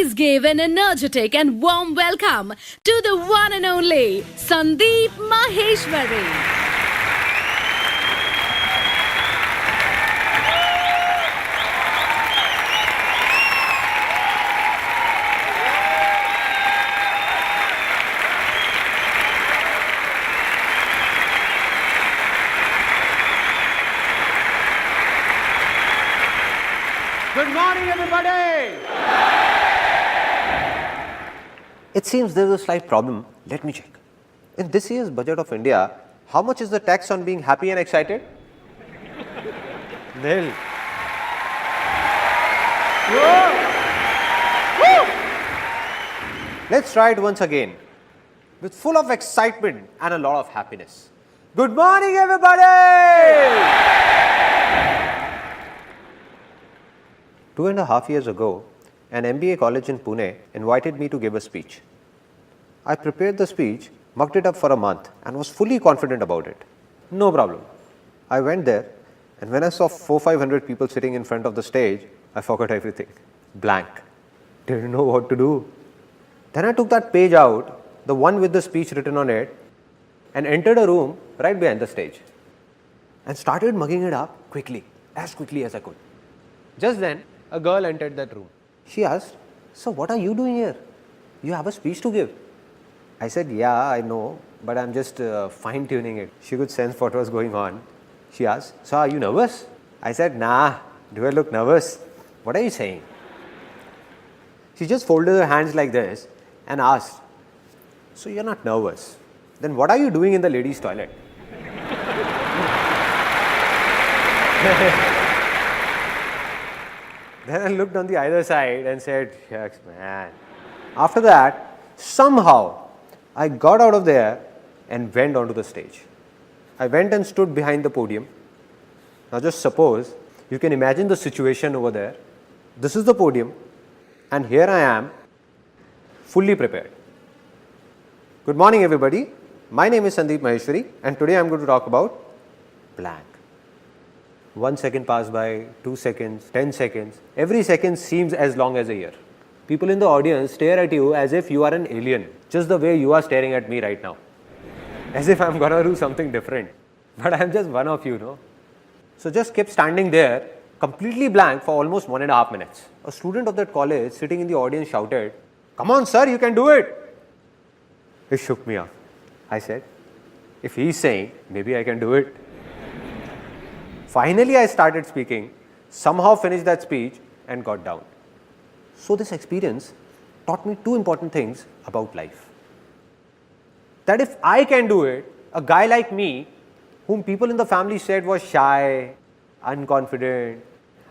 Please give an energetic and warm welcome to the one and only Sandeep Maheshwari. Good morning, everybody! It seems there is a slight problem. Let me check. In this year's budget of India, how much is the tax on being happy and excited? Nil. Let's try it once again with full of excitement and a lot of happiness. Good morning, everybody! 2.5 years ago, an MBA college in Pune invited me to give a speech. I prepared the speech, mucked it up for a month and was fully confident about it. No problem. I went there and when I saw 400-500 people sitting in front of the stage, I forgot everything. Blank. Didn't know what to do. Then I took that page out, the one with the speech written on it, and entered a room right behind the stage and started mugging it up as quickly as I could. Just then, a girl entered that room. She asked, "So what are you doing here? You have a speech to give." I said, "Yeah, I know, but I'm just fine-tuning it." She could sense what was going on. She asked, "So are you nervous?" I said, "Nah, do I look nervous? What are you saying?" She just folded her hands like this and asked, "So you're not nervous? Then what are you doing in the ladies' toilet?" Then I looked on the other side and said, "Shucks, man." After that, somehow, I got out of there and went onto the stage. I went and stood behind the podium. Now just suppose, you can imagine the situation over there. This is the podium and here I am, fully prepared. Good morning, everybody. My name is Sandeep Maheshwari and today I am going to talk about blank. 1 second passed by, 2 seconds, 10 seconds. Every second seems as long as a year. People in the audience stare at you as if you are an alien, just the way you are staring at me right now. As if I'm gonna do something different. But I'm just one of you, no? So just kept standing there, completely blank for almost 1.5 minutes. A student of that college sitting in the audience shouted, "Come on, sir, you can do it." It shook me up. I said, if he's saying, maybe I can do it. Finally, I started speaking, somehow finished that speech and got down. So this experience taught me 2 important things about life. That if I can do it, a guy like me, whom people in the family said was shy, unconfident,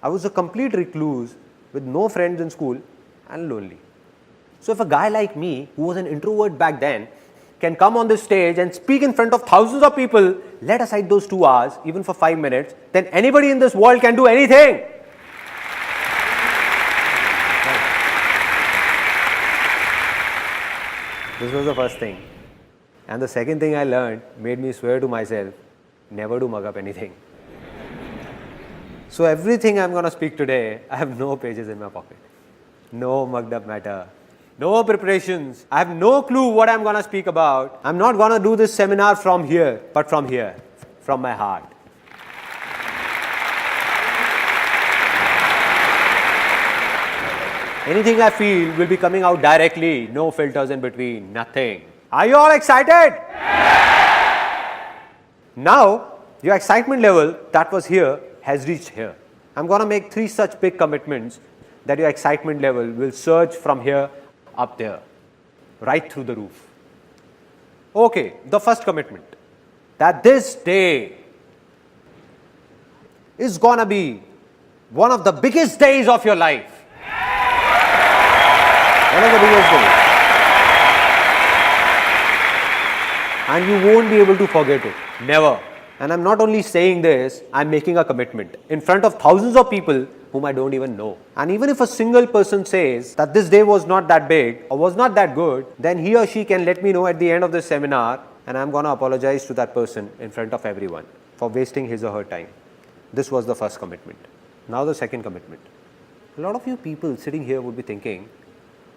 I was a complete recluse with no friends in school and lonely. So if a guy like me, who was an introvert back then, can come on this stage and speak in front of thousands of people, let aside those 2 hours, even for 5 minutes, then anybody in this world can do anything. This was the first thing. And the second thing I learned made me swear to myself, never to mug up anything. So everything I'm going to speak today, I have no pages in my pocket. No mugged up matter. No preparations. I have no clue what I'm going to speak about. I'm not going to do this seminar from here, but from here, from my heart. Anything I feel will be coming out directly. No filters in between. Nothing. Are you all excited? Now, your excitement level that was here has reached here. I'm going to make 3 such big commitments that your excitement level will surge from here up there, right through the roof. Okay, the first commitment, that this day is gonna be one of the biggest days of your life. One of the biggest days. And you won't be able to forget it. Never. And I'm not only saying this, I'm making a commitment in front of thousands of people whom I don't even know. And even if a single person says that this day was not that big or was not that good, then he or she can let me know at the end of this seminar and I'm going to apologize to that person in front of everyone for wasting his or her time. This was the first commitment. Now the second commitment. A lot of you people sitting here would be thinking,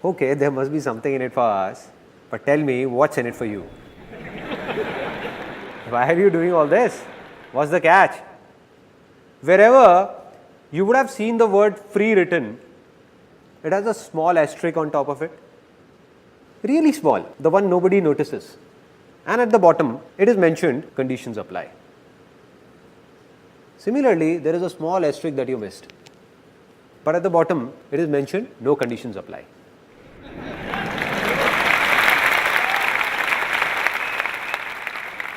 Okay, there must be something in it for us, but tell me what's in it for you? Why are you doing all this? What's the catch? Wherever you would have seen the word free written, it has a small asterisk on top of it. Really small, the one nobody notices. And at the bottom, it is mentioned conditions apply. Similarly, there is a small asterisk that you missed. But at the bottom, it is mentioned no conditions apply.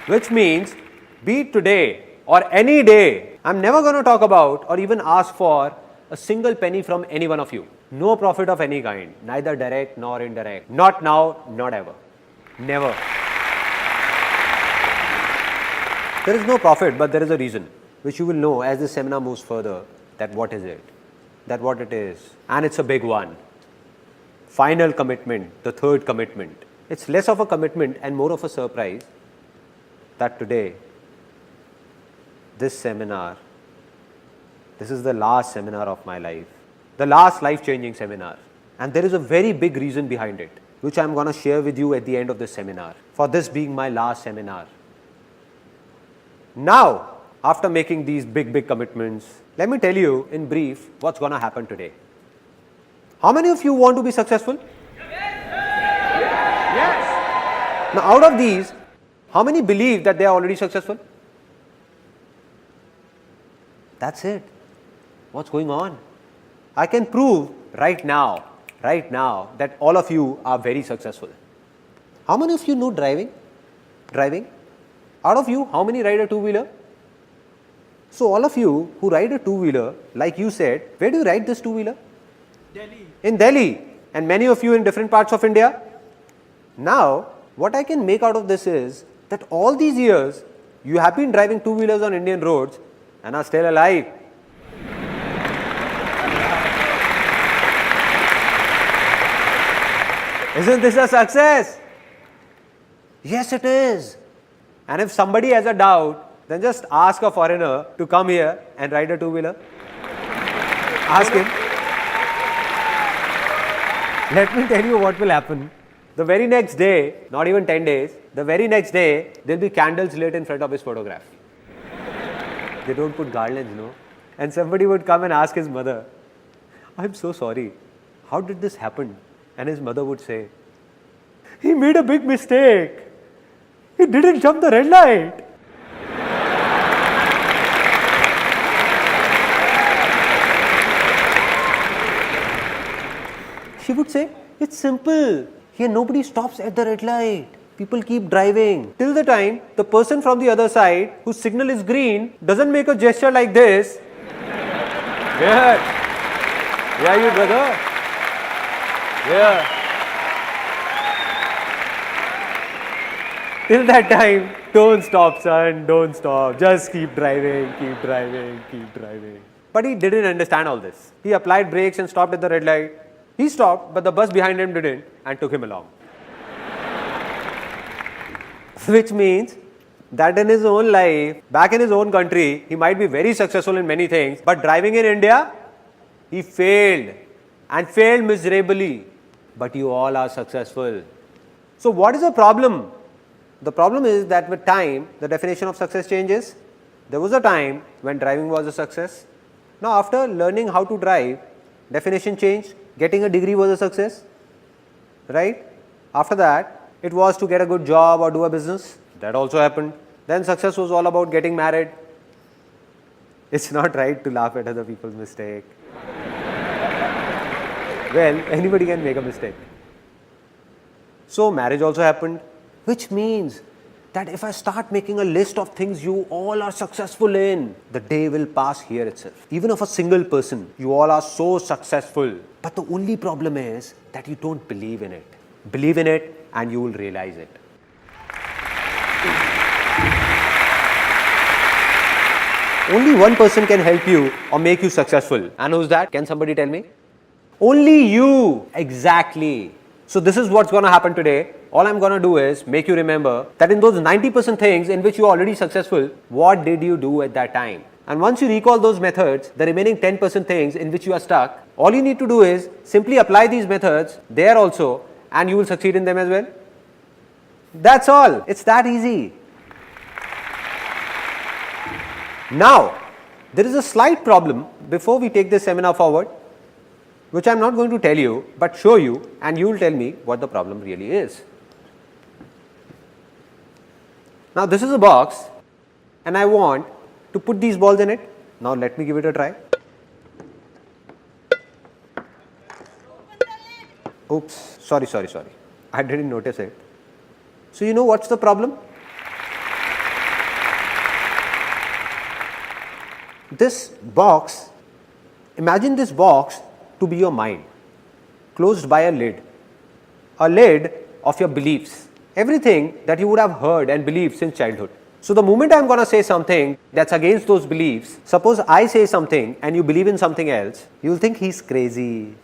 Which means, be it today or any day, I'm never going to talk about or even ask for a single penny from any one of you. No profit of any kind, neither direct nor indirect. Not now, not ever. Never. There is no profit, but there is a reason, which you will know as this seminar moves further, that what is it, that what it is. And it's a big one. Final commitment, the third commitment. It's less of a commitment and more of a surprise that today, this seminar, this is the last seminar of my life, the last life-changing seminar. And there is a very big reason behind it, which I'm going to share with you at the end of this seminar, for this being my last seminar. Now, after making these big commitments, let me tell you in brief what's going to happen today. How many of you want to be successful? Yes. Now, out of these, how many believe that they are already successful? That's it. What's going on? I can prove right now, that all of you are very successful. How many of you know driving? Out of you, how many ride a two-wheeler? So all of you who ride a two-wheeler, like you said, where do you ride this two-wheeler? Delhi. In Delhi. And many of you in different parts of India. Now, what I can make out of this is that all these years, you have been driving two-wheelers on Indian roads and are still alive. Isn't this a success? Yes, it is. And if somebody has a doubt, then just ask a foreigner to come here and ride a two-wheeler. Ask him. Let me tell you what will happen. The very next day, not even 10 days, the very next day, there'll be candles lit in front of his photograph. They don't put garlands, no? And somebody would come and ask his mother, I'm so sorry, how did this happen? And his mother would say, he made a big mistake. He didn't jump the red light. She would say, it's simple. Here nobody stops at the red light. People keep driving. Till the time the person from the other side whose signal is green doesn't make a gesture like this. Yeah. Yeah, you brother. Yeah. Till that time, don't stop, son, don't stop. Just keep driving, keep driving, keep driving. But he didn't understand all this. He applied brakes and stopped at the red light. He stopped, but the bus behind him didn't and took him along. Which means that in his own life, back in his own country, he might be very successful in many things, but driving in India, he failed and failed miserably. But you all are successful. So what is the problem? The problem is that with time, the definition of success changes. There was a time when driving was a success. Now after learning how to drive, definition changed. Getting a degree was a success, right? After that, it was to get a good job or do a business. That also happened. Then success was all about getting married. It's not right to laugh at other people's mistake. Well, anybody can make a mistake. So marriage also happened, which means that if I start making a list of things you all are successful in, the day will pass here itself. Even of a single person, you all are so successful. But the only problem is that you don't believe in it. Believe in it and you will realize it. Only one person can help you or make you successful. And who's that? Can somebody tell me? Only you. Exactly. So this is what's going to happen today. All I'm going to do is make you remember that in those 90% things in which you are already successful, what did you do at that time? And once you recall those methods, the remaining 10% things in which you are stuck, all you need to do is simply apply these methods there also, and you will succeed in them as well. That's all. It's that easy. Now, there is a slight problem before we take this seminar forward, which I am not going to tell you, but show you, and you will tell me what the problem really is. Now, this is a box, and I want to put these balls in it. Now, let me give it a try. Oops, sorry. I didn't notice it. So, you know what's the problem? This box, imagine this box to be your mind, closed by a lid of your beliefs, everything that you would have heard and believed since childhood. So the moment I am going to say something that's against those beliefs, suppose I say something and you believe in something else, you will think he's crazy,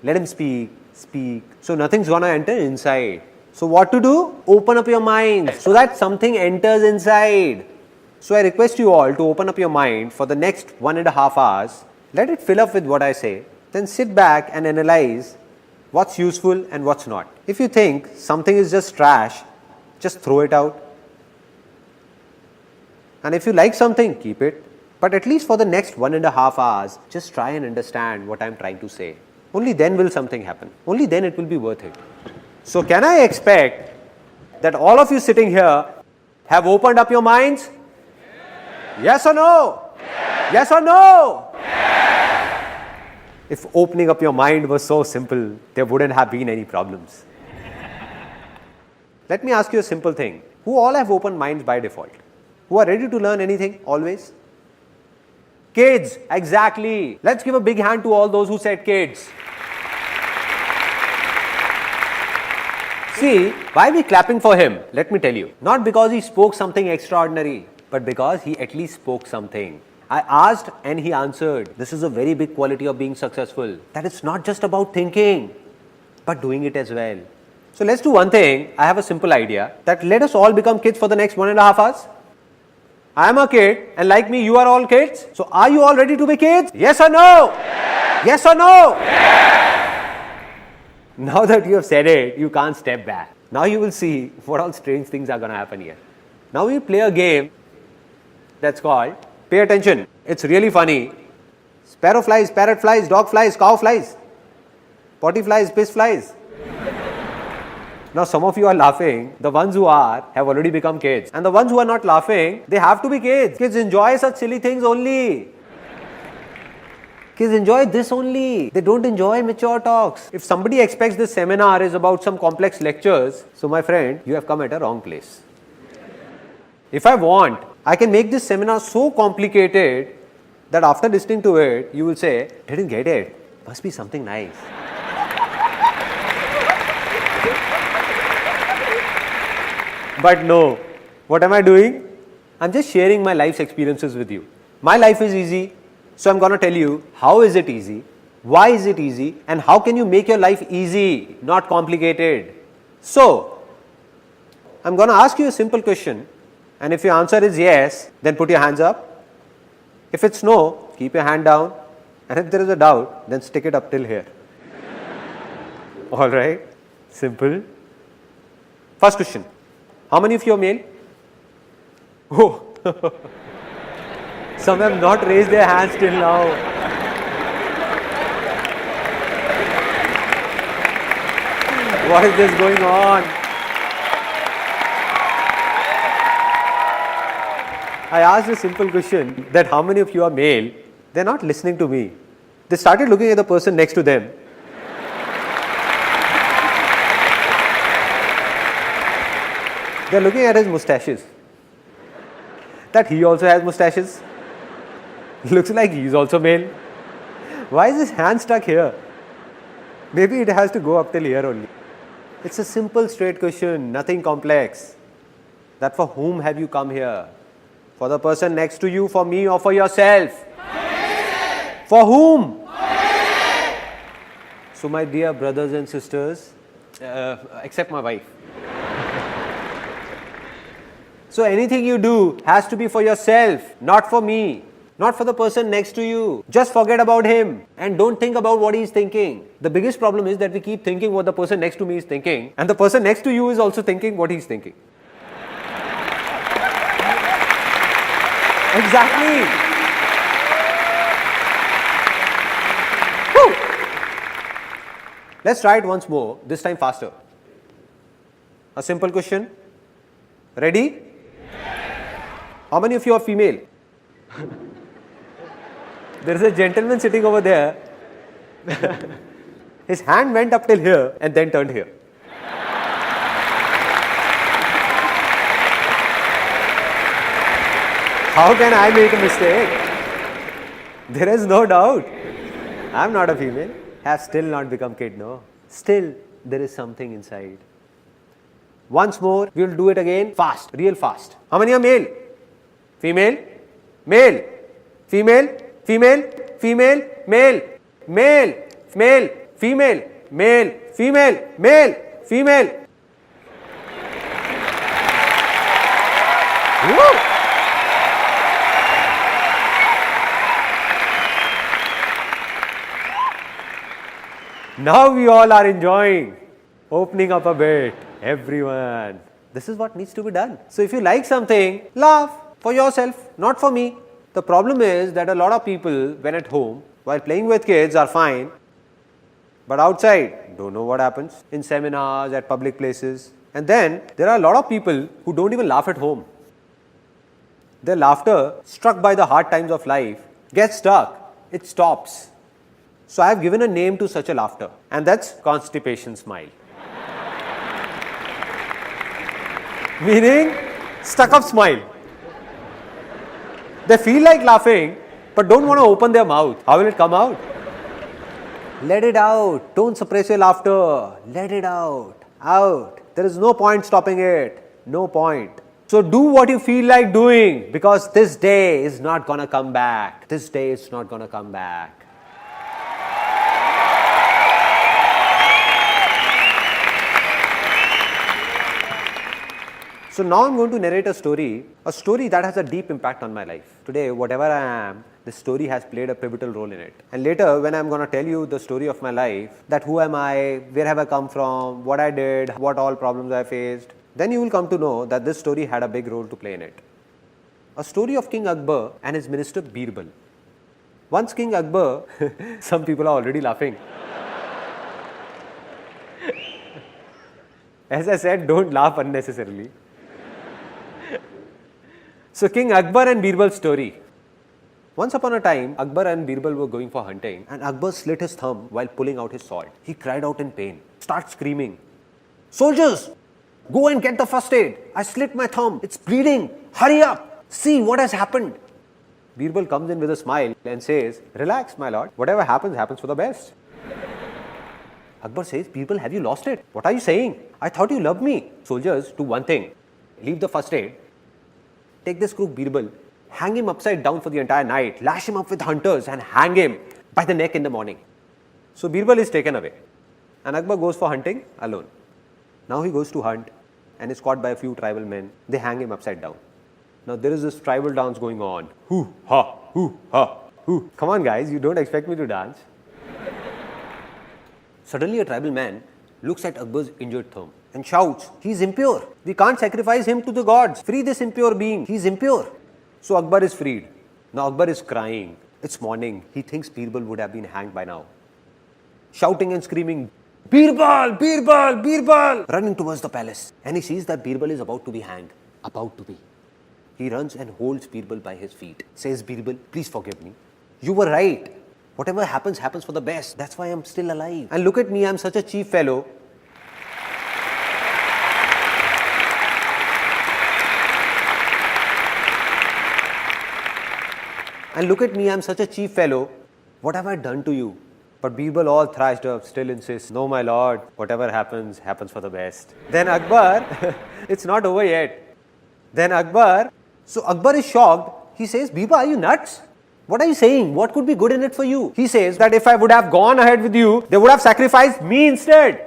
let him speak. So nothing's going to enter inside. So what to do? Open up your mind so that something enters inside. So I request you all to open up your mind for the next 1.5 hours. Let it fill up with what I say. Then sit back and analyze what's useful and what's not. If you think something is just trash, just throw it out. And if you like something, keep it. But at least for the next 1.5 hours, just try and understand what I'm trying to say. Only then will something happen. Only then it will be worth it. So can I expect that all of you sitting here have opened up your minds? Yes or no? Yes or no? If opening up your mind was so simple, there wouldn't have been any problems. Let me ask you a simple thing. Who all have open minds by default? Who are ready to learn anything always? Kids, exactly. Let's give a big hand to all those who said kids. See, why are we clapping for him? Let me tell you. Not because he spoke something extraordinary, but because he at least spoke something. I asked and he answered. This is a very big quality of being successful. That it's not just about thinking, but doing it as well. So let's do one thing. I have a simple idea that let us all become kids for the next 1.5 hours. I am a kid and like me you are all kids. So are you all ready to be kids? Yes or no? Yes or no? Now that you have said it, you can't step back. Now you will see what all strange things are going to happen here. Now we play a game that's called, pay attention, it's really funny. Sparrow flies, parrot flies, dog flies, cow flies, potty flies, piss flies. Now some of you are laughing. The ones who are have already become kids. And the ones who are not laughing, they have to be kids. Kids enjoy such silly things only. Kids enjoy this only. They don't enjoy mature talks. If somebody expects this seminar is about some complex lectures, so my friend, you have come at a wrong place. If I want, I can make this seminar so complicated that after listening to it, you will say, didn't get it. Must be something nice. But no, what am I doing? I'm just sharing my life's experiences with you. My life is easy, so I'm going to tell you how is it easy, why is it easy, and how can you make your life easy, not complicated. So, I'm going to ask you a simple question, and if your answer is yes, then put your hands up. If it's no, keep your hand down, and if there is a doubt, then stick it up till here. Alright, simple. First question. How many of you are male? Oh, some have not raised their hands till now. What is this going on? I asked a simple question that how many of you are male? They are not listening to me. They started looking at the person next to them. They are looking at his mustaches. That he also has mustaches. Looks like he is also male. Why is his hand stuck here? Maybe it has to go up till here only. It's a simple straight question, nothing complex. That for whom have you come here? For the person next to you, for me, or for yourself? For whom? So my dear brothers and sisters, except my wife. So anything you do has to be for yourself, not for me. not for the person next to you. Just forget about him and don't think about what he's thinking. The biggest problem is that we keep thinking what the person next to me is thinking, and the person next to you is also thinking what he's thinking. Exactly. Woo. Let's try it once more, this time faster. A simple question. Ready? How many of you are female? There is a gentleman sitting over there. His hand went up till here and then turned here. How can I make a mistake? There is no doubt. I am not a female. Have still not become kid, no. Still, there is something inside. Once more, we will do it again, fast, real fast. How many are male? Female? Male? Female? Female? Female? Male? Male? Male? Female? Male? Female? Male? Female? Woo! Now we all are enjoying, opening up a bit. Everyone. This is what needs to be done. So if you like something, laugh for yourself, not for me. The problem is that a lot of people, when at home, while playing with kids are fine, but outside, don't know what happens in seminars, at public places. And then there are a lot of people who don't even laugh at home. Their laughter, struck by the hard times of life, gets stuck. It stops. So I have given a name to such a laughter, and that's constipation smile. Meaning, stuck up smile. They feel like laughing, but don't want to open their mouth. How will it come out? Let it out. Don't suppress your laughter. Let it out. Out. There is no point stopping it. No point. So do what you feel like doing, because this day is not gonna come back. This day is not gonna come back. So now I'm going to narrate a story that has a deep impact on my life. Today, whatever I am, this story has played a pivotal role in it. And later, when I'm going to tell you the story of my life, that who am I, where have I come from, what I did, what all problems I faced, then you will come to know that this story had a big role to play in it. A story of King Akbar and his minister Birbal. Once King Akbar, some people are already laughing. As I said, don't laugh unnecessarily. So King Akbar and Birbal's story. Once upon a time, Akbar and Birbal were going for hunting, and Akbar slit his thumb while pulling out his sword. He cried out in pain, starts screaming, "Soldiers, go and get the first aid. I slit my thumb. It's bleeding. Hurry up. See what has happened." Birbal comes in with a smile and says, "Relax, my lord. Whatever happens, happens for the best." Akbar says, "Birbal, have you lost it? What are you saying? I thought you loved me." "Soldiers, do one thing. Leave the first aid. Take this crook Birbal, hang him upside down for the entire night, lash him up with hunters and hang him by the neck in the morning." So Birbal is taken away and Akbar goes for hunting alone. Now he goes to hunt and is caught by a few tribal men. They hang him upside down. Now there is this tribal dance going on. Hoo, ha, hoo, ha, hoo. Come on guys, you don't expect me to dance. Suddenly a tribal man looks at Akbar's injured thumb and shouts, "He is impure. We can't sacrifice him to the gods. Free this impure being. He is impure." So Akbar is freed. Now Akbar is crying. It's morning. He thinks Birbal would have been hanged by now. Shouting and screaming, "Birbal! Birbal! Birbal!" Running towards the palace. And he sees that Birbal is about to be hanged. About to be. He runs and holds Birbal by his feet. Says, "Birbal, please forgive me. You were right. Whatever happens, happens for the best. That's why I'm still alive. And look at me, I'm such a cheap fellow. And look at me, I'm such a cheap fellow. What have I done to you?" But Birbal, all thrashed up, still insists, "No, my lord, whatever happens, happens for the best." Then Akbar, it's not over yet. Then Akbar is shocked. He says, "Birbal, are you nuts? What are you saying? What could be good in it for you?" He says that if I would have gone ahead with you, they would have sacrificed me instead.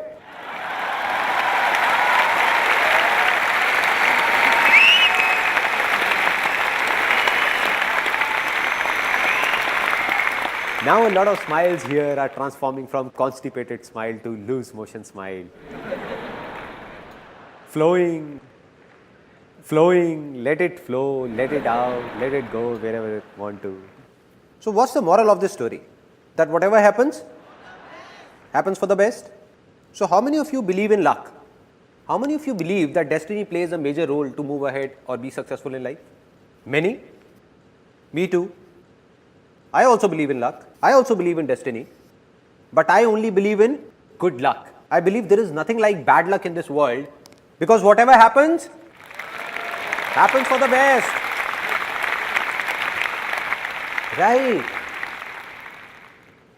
Now a lot of smiles here are transforming from constipated smile to loose motion smile. Flowing, let it flow, let it out, let it go wherever it want to. So what's the moral of this story? That whatever happens for the best. So how many of you believe in luck? How many of you believe that destiny plays a major role to move ahead or be successful in life? Many? Me too. I also believe in luck. I also believe in destiny. But I only believe in good luck. I believe there is nothing like bad luck in this world, because whatever happens for the best. Right.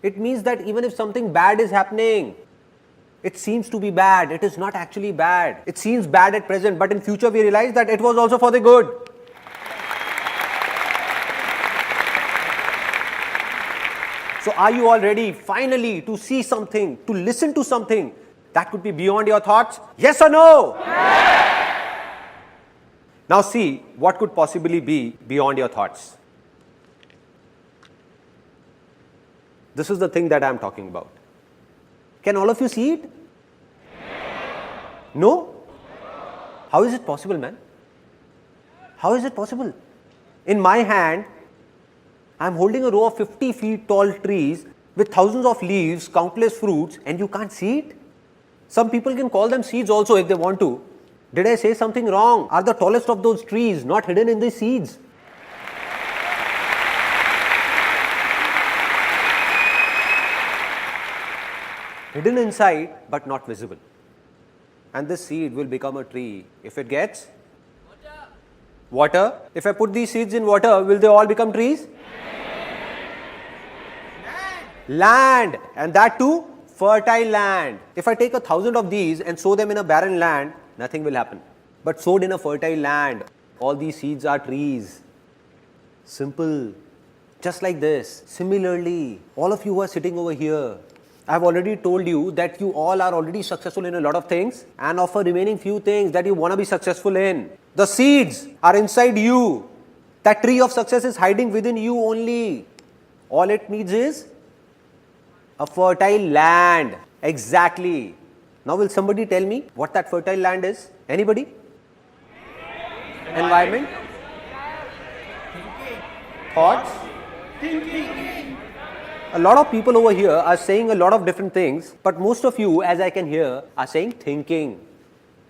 It means that even if something bad is happening, it seems to be bad. It is not actually bad. It seems bad at present, but in future we realize that it was also for the good. So are you all ready finally to see something, to listen to something that could be beyond your thoughts? Yes or no? Yes. Now see what could possibly be beyond your thoughts. This is the thing that I am talking about. Can all of you see it? No? How is it possible, man? How is it possible? In my hand, I am holding a row of 50 feet tall trees with thousands of leaves, countless fruits, and you can't see it? Some people can call them seeds also if they want to. Did I say something wrong? Are the tallest of those trees not hidden in the seeds? Hidden inside but not visible. And this seed will become a tree if it gets water. If I put these seeds in water, will they all become trees? Land. And that too, fertile land. If I take 1,000 of these and sow them in a barren land, nothing will happen. But sowed in a fertile land, all these seeds are trees. Simple. Just like this. Similarly, all of you who are sitting over here, I have already told you that you all are already successful in a lot of things, and of a remaining few things that you want to be successful in. The seeds are inside you. That tree of success is hiding within you only. All it needs is a fertile land. Exactly. Now will somebody tell me what that fertile land is? Anybody? Environment? Thoughts? A lot of people over here are saying a lot of different things, but most of you, as I can hear, are saying thinking.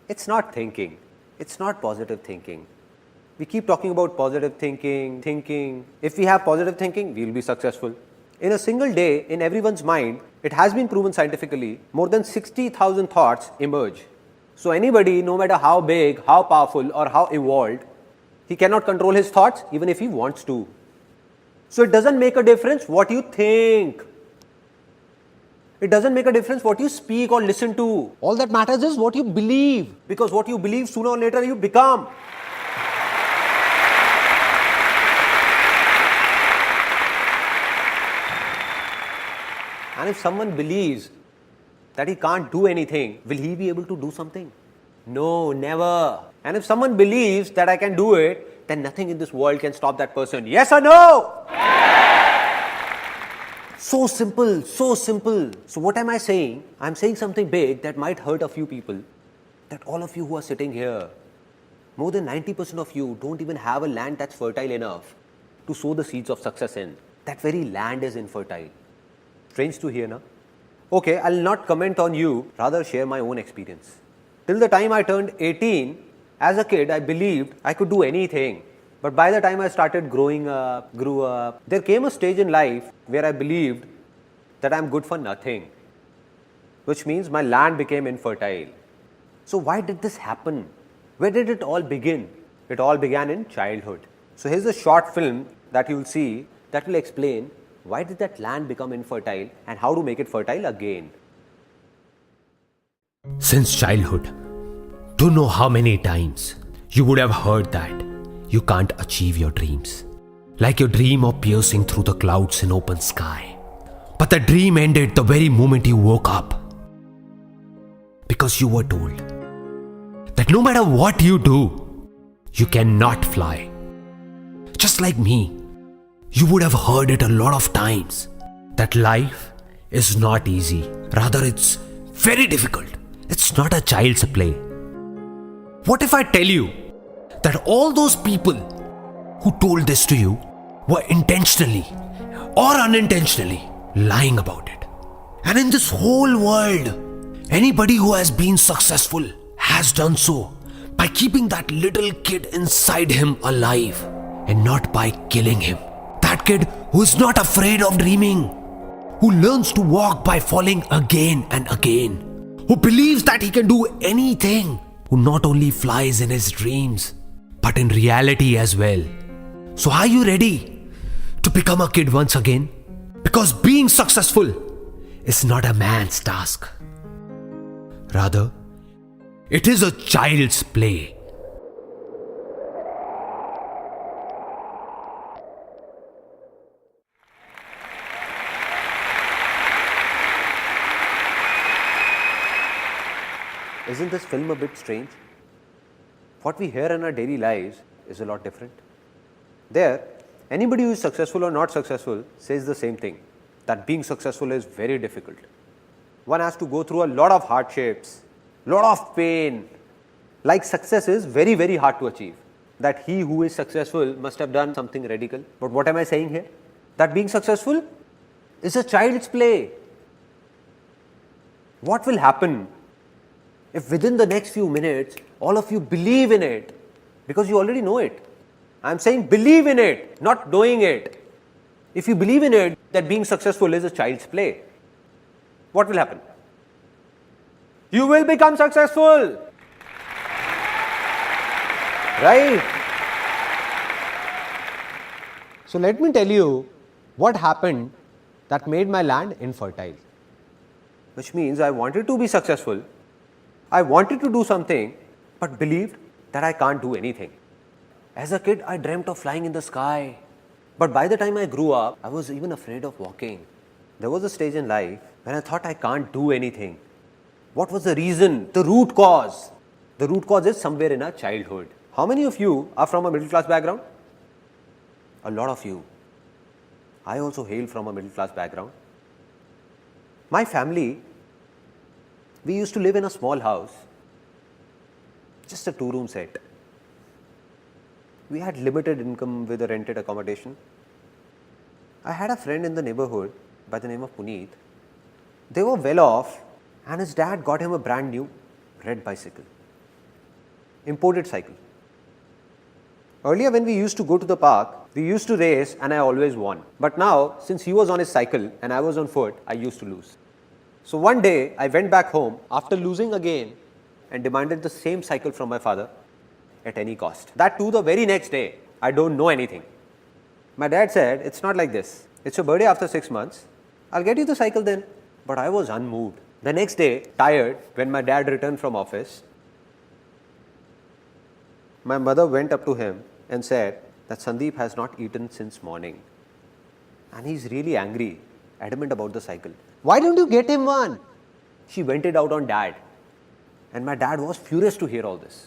It's not thinking. It's not positive thinking. We keep talking about positive thinking. If we have positive thinking, we will be successful. In a single day, in everyone's mind, it has been proven scientifically, more than 60,000 thoughts emerge. So anybody, no matter how big, how powerful, or how evolved, he cannot control his thoughts even if he wants to. So it doesn't make a difference what you think. It doesn't make a difference what you speak or listen to. All that matters is what you believe. Because what you believe, sooner or later you become. And if someone believes that he can't do anything, will he be able to do something? No, never. And if someone believes that I can do it, then nothing in this world can stop that person. Yes or no? Yes! So simple, so simple. So what am I saying? I'm saying something big that might hurt a few people. That all of you who are sitting here, more than 90% of you don't even have a land that's fertile enough to sow the seeds of success in. That very land is infertile. Strange to hear, na? Okay, I'll not comment on you, rather share my own experience. Till the time I turned 18, as a kid, I believed I could do anything. But by the time I started growing up, grew up, there came a stage in life where I believed that I'm good for nothing. Which means my land became infertile. So why did this happen? Where did it all begin? It all began in childhood. So here's a short film that you will see that will explain why did that land become infertile and how to make it fertile again. Since childhood, don't know how many times you would have heard that you can't achieve your dreams. Like your dream of piercing through the clouds in open sky. But the dream ended the very moment you woke up. Because you were told that no matter what you do, you cannot fly. Just like me, you would have heard it a lot of times that life is not easy. Rather, it's very difficult. It's not a child's play. What if I tell you that all those people who told this to you were intentionally or unintentionally lying about it? And in this whole world, anybody who has been successful has done so by keeping that little kid inside him alive and not by killing him. That kid who is not afraid of dreaming, who learns to walk by falling again and again, who believes that he can do anything, who not only flies in his dreams, but in reality as well. So are you ready to become a kid once again? Because being successful is not a man's task. Rather, it is a child's play. Isn't this film a bit strange? What we hear in our daily lives is a lot different. There, anybody who is successful or not successful says the same thing, that being successful is very difficult. One has to go through a lot of hardships, lot of pain. Like success is very, very hard to achieve. That he who is successful must have done something radical. But what am I saying here? That being successful is a child's play. What will happen if within the next few minutes, all of you believe in it? Because you already know it. I am saying believe in it, not knowing it. If you believe in it, that being successful is a child's play, what will happen? You will become successful. Right? So let me tell you what happened that made my land infertile. Which means I wanted to be successful. I wanted to do something, but believed that I can't do anything. As a kid, I dreamt of flying in the sky. But by the time I grew up, I was even afraid of walking. There was a stage in life when I thought I can't do anything. What was the reason? The root cause. The root cause is somewhere in our childhood. How many of you are from a middle class background? A lot of you. I also hail from a middle class background. My family, we used to live in a small house, just a 2-room set. We had limited income with a rented accommodation. I had a friend in the neighborhood by the name of Puneet. They were well off and his dad got him a brand new red bicycle, imported cycle. Earlier when we used to go to the park, we used to race and I always won. But now, since he was on his cycle and I was on foot, I used to lose. So one day, I went back home after losing again and demanded the same cycle from my father at any cost. That too the very next day. I don't know anything. My dad said, it's not like this. It's your birthday after 6 months. I'll get you the cycle then. But I was unmoved. The next day, tired, when my dad returned from office, my mother went up to him and said that Sandeep has not eaten since morning. And he's really angry, adamant about the cycle. Why don't you get him one? She vented out on dad. And my dad was furious to hear all this.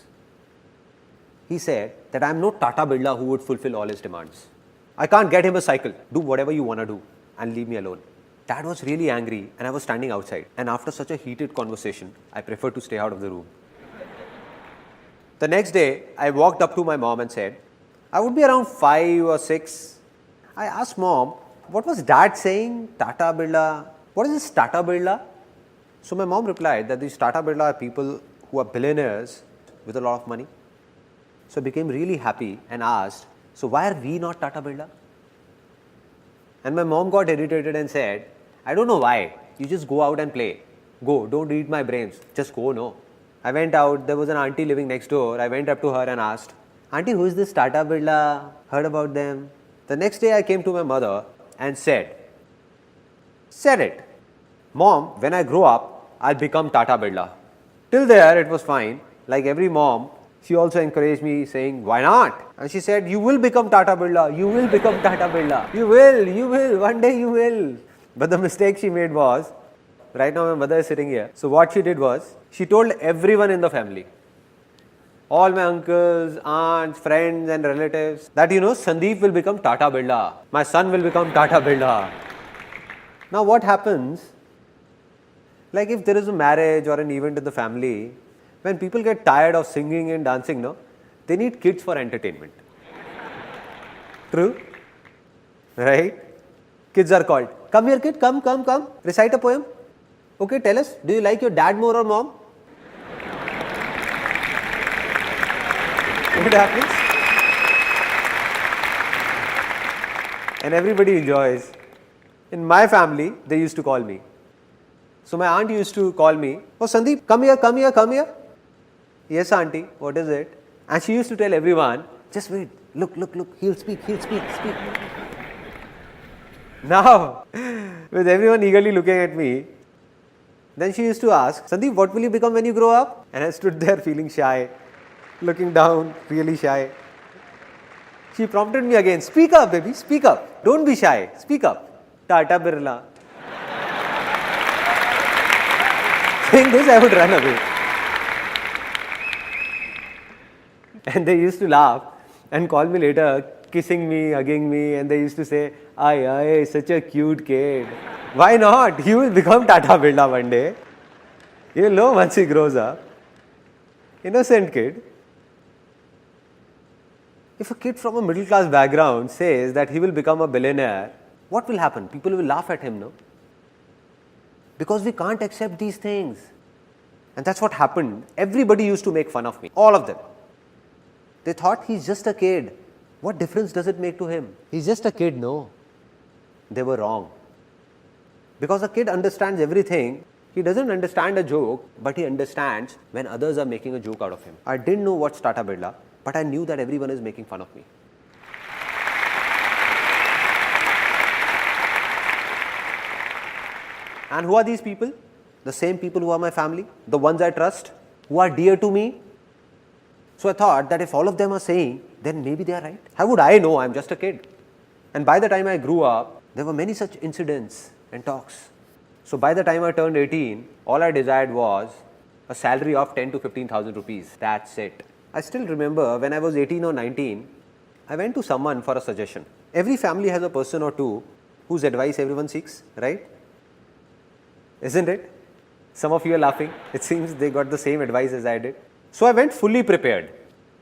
He said that I am no Tata Birla who would fulfill all his demands. I can't get him a cycle. Do whatever you want to do and leave me alone. Dad was really angry and I was standing outside. And after such a heated conversation, I preferred to stay out of the room. The next day, I walked up to my mom and said, I would be around 5 or 6. I asked mom, what was dad saying? Tata Birla. What is this Tata Birla? So my mom replied that these Tata Birla are people who are billionaires with a lot of money. So I became really happy and asked, so why are we not Tata Birla? And my mom got irritated and said, I don't know why. You just go out and play. Go, don't read my brains. Just go, no. I went out, there was an auntie living next door. I went up to her and asked, Auntie, who is this Tata Birla? Heard about them? The next day I came to my mother and said it. Mom, when I grow up, I'll become Tata Birla. Till there, it was fine. Like every mom, she also encouraged me saying, why not? And she said, you will become Tata Birla. You will become Tata Birla. You will. One day you will. But the mistake she made was, right now my mother is sitting here. So what she did was, she told everyone in the family, all my uncles, aunts, friends and relatives, that Sandeep will become Tata Birla. My son will become Tata Birla. Now what happens, like if there is a marriage or an event in the family, when people get tired of singing and dancing, no, they need kids for entertainment. True? Right? Kids are called. Come here kid, come. Recite a poem. Okay, tell us, do you like your dad more or mom? What happens? And everybody enjoys. In my family, they used to call me. So my aunt used to call me, oh Sandeep, come here. Yes auntie, what is it? And she used to tell everyone, just wait, look, he'll speak. Now, with everyone eagerly looking at me, then she used to ask, Sandeep, what will you become when you grow up? And I stood there feeling shy, looking down, really shy. She prompted me again, speak up baby, speak up. Don't be shy, speak up. Tata Birla. Saying this, I would run away. And they used to laugh and call me later, kissing me, hugging me, and they used to say, ay, such a cute kid. Why not? He will become Tata Birla one day. You will know once he grows up. Innocent kid. If a kid from a middle class background says that he will become a billionaire, what will happen? People will laugh at him, no? Because we can't accept these things. And that's what happened. Everybody used to make fun of me. All of them. They thought he's just a kid. What difference does it make to him? He's just a kid, no. They were wrong. Because a kid understands everything. He doesn't understand a joke, but he understands when others are making a joke out of him. I didn't know what's Tata Birla, but I knew that everyone is making fun of me. And who are these people? The same people who are my family, the ones I trust, who are dear to me. So I thought that if all of them are saying, then maybe they are right. How would I know? I'm just a kid. And by the time I grew up, there were many such incidents and talks. So by the time I turned 18, all I desired was a salary of 10 to 15,000 rupees. That's it. I still remember when I was 18 or 19, I went to someone for a suggestion. Every family has a person or two whose advice everyone seeks, right? Isn't it? Some of you are laughing. It seems they got the same advice as I did. So I went fully prepared,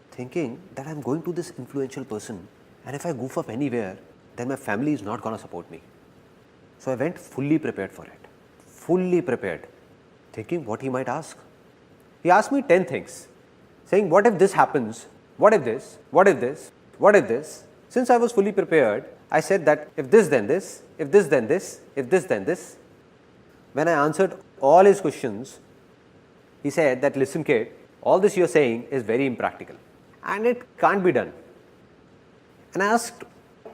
thinking that I'm going to this influential person, and if I goof up anywhere, then my family is not going to support me. So I went fully prepared for it. Fully prepared, thinking what he might ask. He asked me 10 things, saying, what if this happens? What if this? What if this? What if this? Since I was fully prepared, I said that if this then this, if this then this, if this then this. When I answered all his questions, he said that, listen kid, all this you're saying is very impractical and it can't be done. And I asked,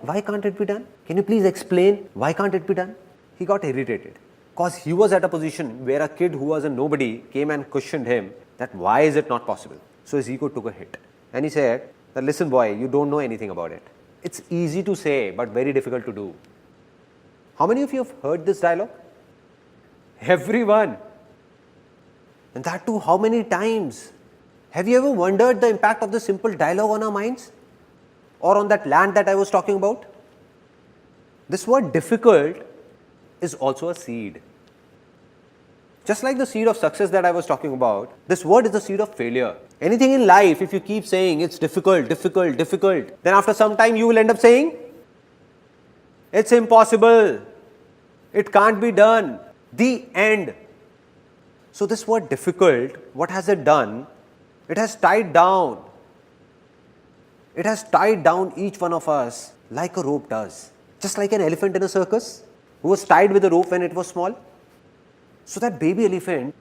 why can't it be done? Can you please explain why can't it be done? He got irritated because he was at a position where a kid who was a nobody came and questioned him that why is it not possible? So his ego took a hit and he said that, listen boy, you don't know anything about it. It's easy to say but very difficult to do. How many of you have heard this dialogue? Everyone. And that too, how many times? Have you ever wondered the impact of this simple dialogue on our minds? Or on that land that I was talking about? This word difficult is also a seed. Just like the seed of success that I was talking about, this word is the seed of failure. Anything in life, if you keep saying it's difficult, then after some time you will end up saying, it's impossible, it can't be done, the end. So this word difficult, what has it done? It has tied down. It has tied down each one of us like a rope does. Just like an elephant in a circus who was tied with a rope when it was small. So that baby elephant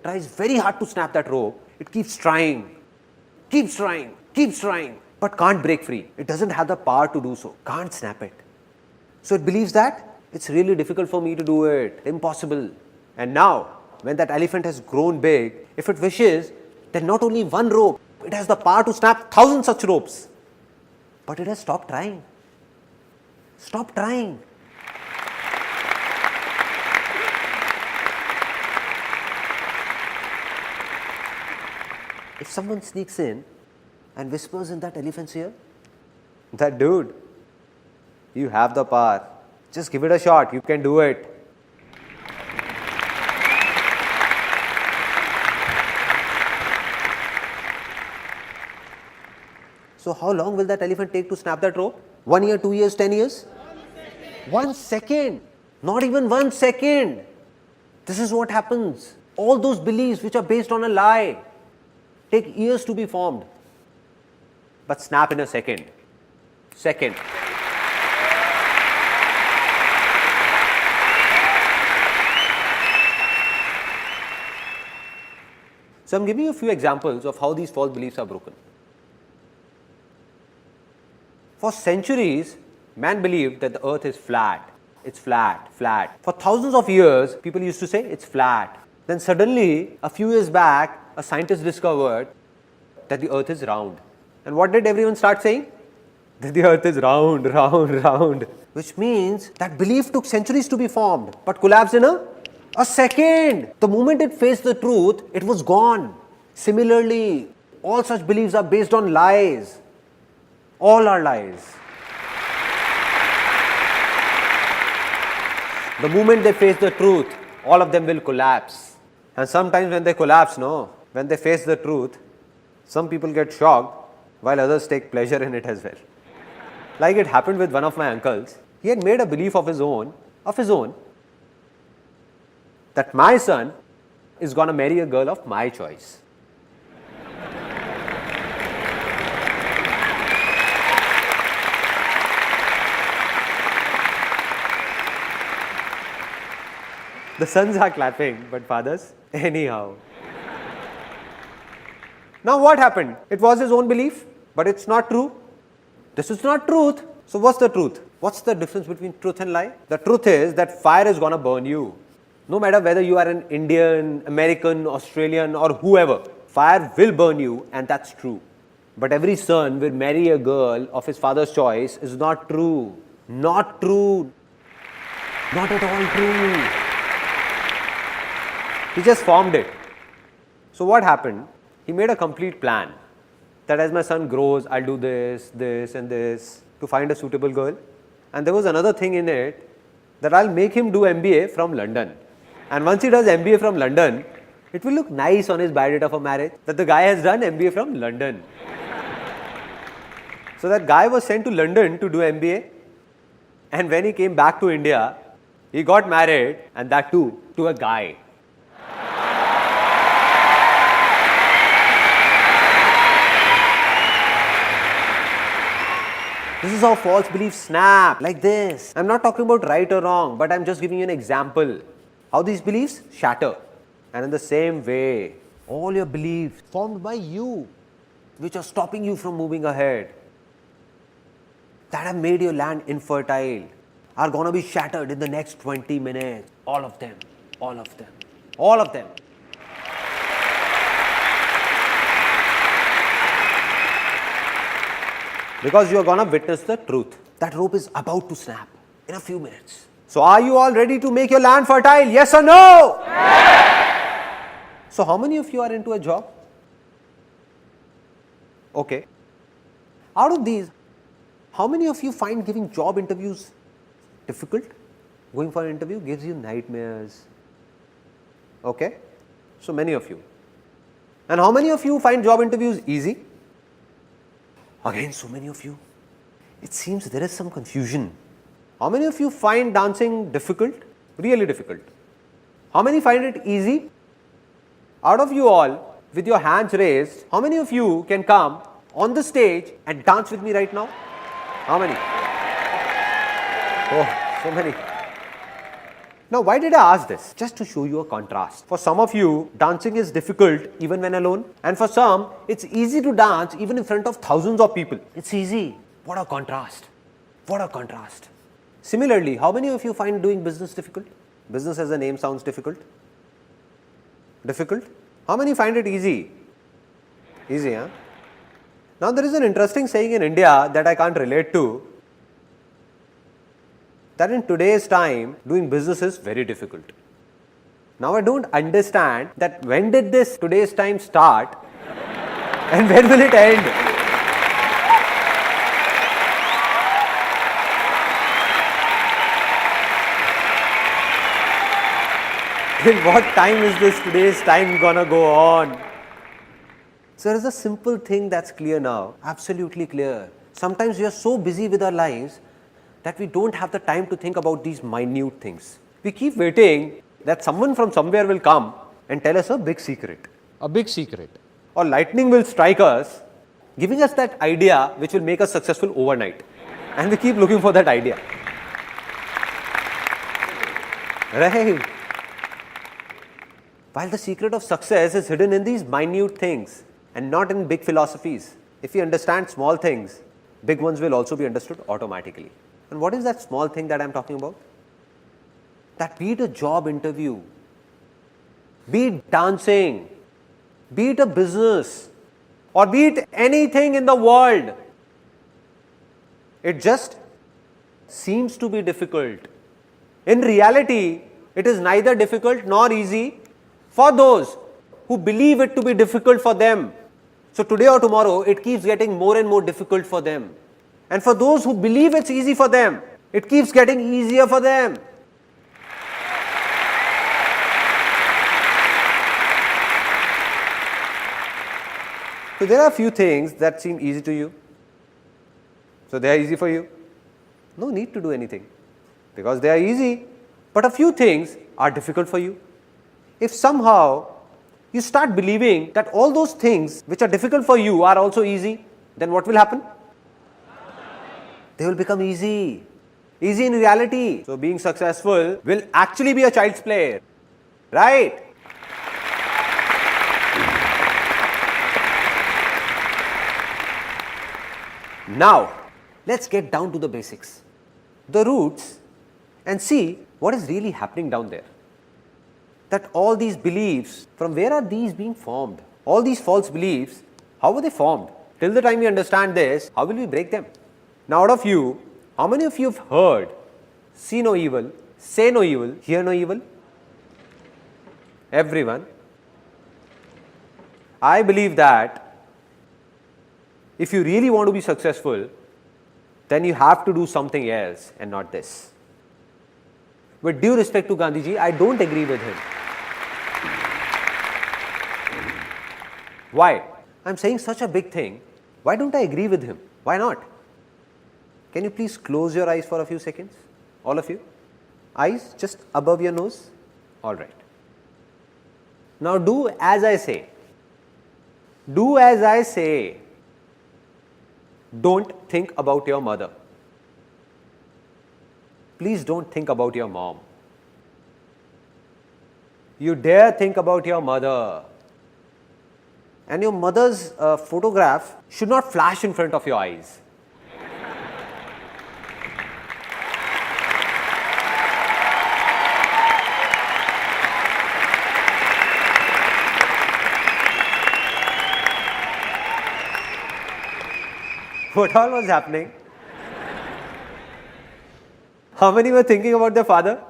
tries very hard to snap that rope. It keeps trying, but can't break free. It doesn't have the power to do so, can't snap it. So it believes that it's really difficult for me to do it, impossible. And now, when that elephant has grown big, if it wishes, then not only one rope, it has the power to snap 1,000 such ropes. But it has stopped trying. Stop trying. If someone sneaks in and whispers in that elephant's ear, that dude, you have the power, Just give it a shot. You can do it. So how long will that elephant take to snap that rope? 1 year, 2 years, 10 years? 1 second. Not even 1 second. This is what happens. All those beliefs which are based on a lie take years to be formed. But snap in a second. Second. So I'm giving you a few examples of how these false beliefs are broken. For centuries, man believed that the earth is flat. It's flat, flat. For thousands of years, people used to say it's flat. Then suddenly, a few years back, a scientist discovered that the earth is round. And what did everyone start saying? That the earth is round, round, round. Which means that belief took centuries to be formed, but collapsed in a second. The moment it faced the truth, it was gone. Similarly, all such beliefs are based on lies. All are lies. The moment they face the truth, all of them will collapse. And sometimes when they collapse, when they face the truth, some people get shocked while others take pleasure in it as well. Like it happened with one of my uncles. He had made a belief of his own, that my son is going to marry a girl of my choice. The sons are clapping, but fathers, anyhow. Now what happened? It was his own belief, but it's not true. This is not truth. So what's the truth? What's the difference between truth and lie? The truth is that fire is going to burn you. No matter whether you are an Indian, American, Australian or whoever, fire will burn you, and that's true. But every son will marry a girl of his father's choice is not true. Not true. Not at all true. He just formed it. So what happened? He made a complete plan that as my son grows, I'll do this, this and this to find a suitable girl. And there was another thing in it that I'll make him do MBA from London. And once he does MBA from London, it will look nice on his biodata for marriage that the guy has done MBA from London. So that guy was sent to London to do MBA. And when he came back to India, he got married, and that too, to a guy. This is how false beliefs snap, like this. I'm not talking about right or wrong, but I'm just giving you an example. How these beliefs shatter. And in the same way, all your beliefs formed by you, which are stopping you from moving ahead, that have made your land infertile, are going to be shattered in the next 20 minutes. All of them. All of them. All of them. Because you are going to witness the truth. That rope is about to snap in a few minutes. So are you all ready to make your land fertile? Yes or no? Yes. So how many of you are into a job? Okay. Out of these, how many of you find giving job interviews difficult? Going for an interview gives you nightmares. Okay. So many of you. And how many of you find job interviews easy? Again, so many of you. It seems there is some confusion. How many of you find dancing difficult? Really difficult. How many find it easy? Out of you all, with your hands raised, how many of you can come on the stage and dance with me right now? How many? Oh, so many. Now, why did I ask this? Just to show you a contrast. For some of you, dancing is difficult even when alone. And for some, it's easy to dance even in front of thousands of people. It's easy. What a contrast. What a contrast. Similarly, how many of you find doing business difficult? Business as a name sounds difficult. Difficult? How many find it easy? Easy, huh? Now, there is an interesting saying in India that I can't relate to. That in today's time, doing business is very difficult. Now I don't understand that when did this today's time start and when will it end? Till what time is this today's time gonna go on? So there is a simple thing that's clear now, absolutely clear. Sometimes we are so busy with our lives that we don't have the time to think about these minute things. We keep waiting that someone from somewhere will come and tell us a big secret. A big secret. Or lightning will strike us, giving us that idea which will make us successful overnight. And we keep looking for that idea. Right? While the secret of success is hidden in these minute things and not in big philosophies. If we understand small things, big ones will also be understood automatically. And what is that small thing that I am talking about? That be it a job interview, be it dancing, be it a business, or be it anything in the world, it just seems to be difficult. In reality, it is neither difficult nor easy for those who believe it to be difficult for them. So today or tomorrow, it keeps getting more and more difficult for them. And for those who believe it's easy for them, it keeps getting easier for them. So there are a few things that seem easy to you. So they are easy for you. No need to do anything because they are easy. But a few things are difficult for you. If somehow you start believing that all those things which are difficult for you are also easy, then what will happen? They will become easy. Easy in reality. So being successful will actually be a child's play. Right? Now, let's get down to the basics, the roots, and see what is really happening down there. That all these beliefs, from where are these being formed? All these false beliefs, how were they formed? Till the time we understand this, how will we break them? Now, out of you, how many of you have heard, see no evil, say no evil, hear no evil? Everyone. I believe that if you really want to be successful, then you have to do something else and not this. With due respect to Gandhiji, I don't agree with him. Why? I'm saying such a big thing. Why don't I agree with him? Why not? Can you please close your eyes for a few seconds? All of you? Eyes just above your nose? Alright. Now do as I say. Do as I say. Don't think about your mother. Please don't think about your mom. You dare think about your mother. And your mother's photograph should not flash in front of your eyes. What all was happening? How many were thinking about their father?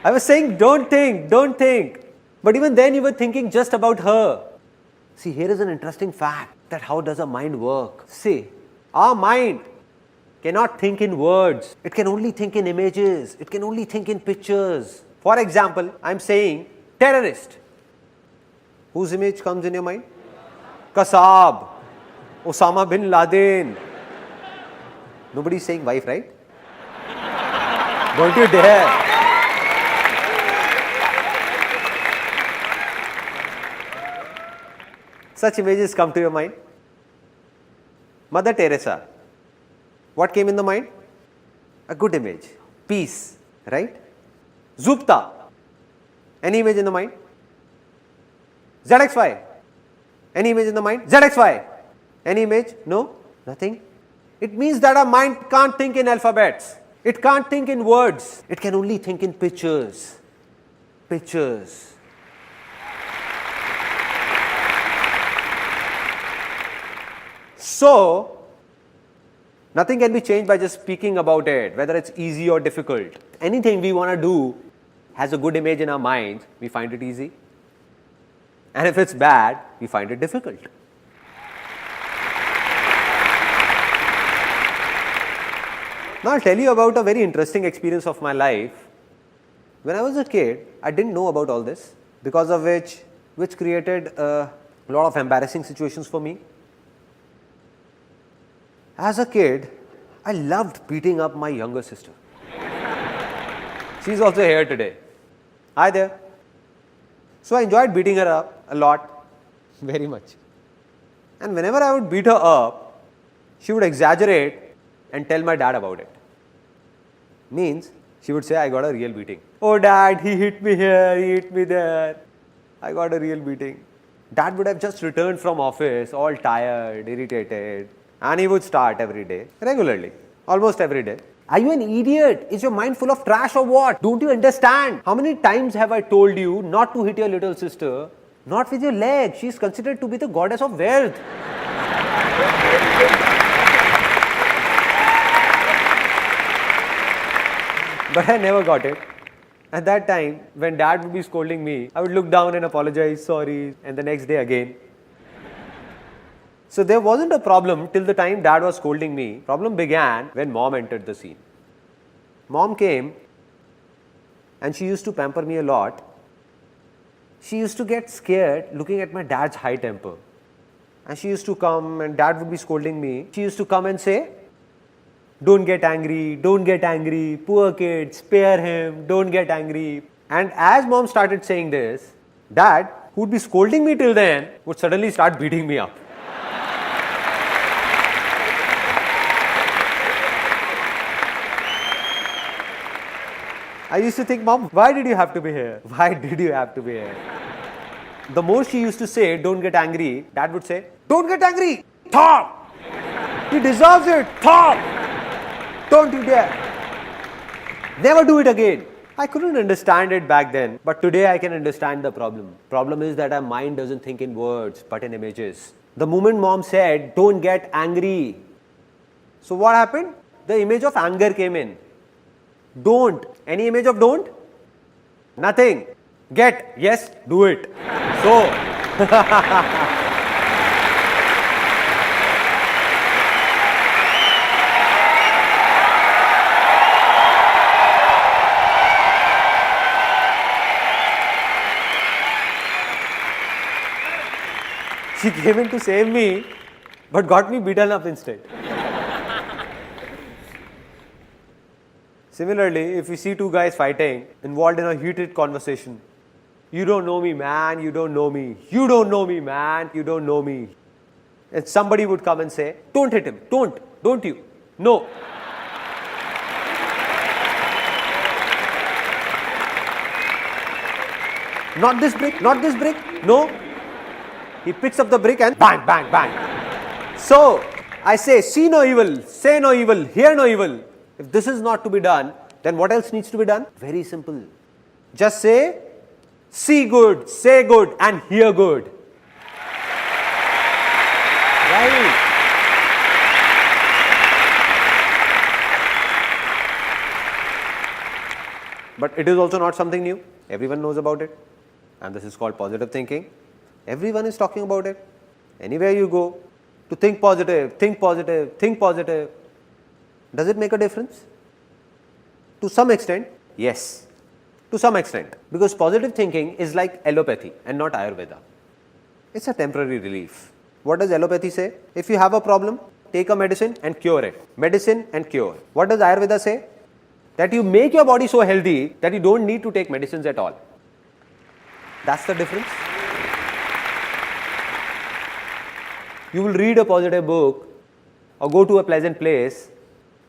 I was saying, don't think, don't think. But even then you were thinking just about her. See, here is an interesting fact that how does a mind work? See, our mind cannot think in words. It can only think in images. It can only think in pictures. For example, I'm saying terrorist. Whose image comes in your mind? Kasab. Osama bin Laden. Nobody is saying wife, right? Don't you dare. Such images come to your mind. Mother Teresa. What came in the mind? A good image. Peace, right? Zupta. Any image in the mind? ZXY. Any image in the mind? ZXY. Any image? No? Nothing? It means that our mind can't think in alphabets. It can't think in words. It can only think in pictures. Pictures. So, nothing can be changed by just speaking about it, whether it's easy or difficult. Anything we want to do has a good image in our minds, we find it easy. And if it's bad, we find it difficult. Now I'll tell you about a very interesting experience of my life When I was a kid, I didn't know about all this, because of which created a lot of embarrassing situations for me. As a kid, I loved beating up my younger sister. She's also here today. Hi there. So I enjoyed beating her up a lot, very much. And whenever I would beat her up, she would exaggerate and tell my dad about it. Means, she would say, I got a real beating. Oh dad, he hit me here, he hit me there. I got a real beating. Dad would have just returned from office, all tired, irritated, and he would start every day, regularly, almost every day. Are you an idiot? Is your mind full of trash or what? Don't you understand? How many times have I told you not to hit your little sister? Not with your leg. She is considered to be the goddess of wealth. But I never got it. At that time, when dad would be scolding me, I would look down and apologize, sorry, and the next day again. So there wasn't a problem till the time dad was scolding me. Problem began when mom entered the scene. Mom came and she used to pamper me a lot. She used to get scared looking at my dad's high temper. And she used to come and dad would be scolding me. She used to come and say, don't get angry, poor kid, spare him, don't get angry. And as mom started saying this, dad, who would be scolding me till then, would suddenly start beating me up. I used to think, Mom, why did you have to be here? Why did you have to be here? The more she used to say, don't get angry, dad would say, don't get angry, Tom! He deserves it, Tom! Don't you dare! Never do it again. I couldn't understand it back then, but today I can understand the problem. Problem is that our mind doesn't think in words, but in images. The moment mom said, don't get angry. So what happened? The image of anger came in. Don't. Any image of don't? Nothing. Get. Yes, do it. So, she came in to save me, but got me beaten up instead. Similarly, if we see two guys fighting, involved in a heated conversation, you don't know me, man, you don't know me. You don't know me, man, you don't know me. And somebody would come and say, don't hit him, don't you? No. Not this brick, no. He picks up the brick and bang, bang, bang. So, I say, see no evil, say no evil, hear no evil. If this is not to be done, then what else needs to be done? Very simple. Just say, see good, say good, and hear good. Right? But it is also not something new. Everyone knows about it. And this is called positive thinking. Everyone is talking about it. Anywhere you go, to think positive, think positive, think positive. Does it make a difference? To some extent, yes. To some extent. Because positive thinking is like allopathy and not Ayurveda. It's a temporary relief. What does allopathy say? If you have a problem, take a medicine and cure it. Medicine and cure. What does Ayurveda say? That you make your body so healthy that you don't need to take medicines at all. That's the difference. You will read a positive book or go to a pleasant place,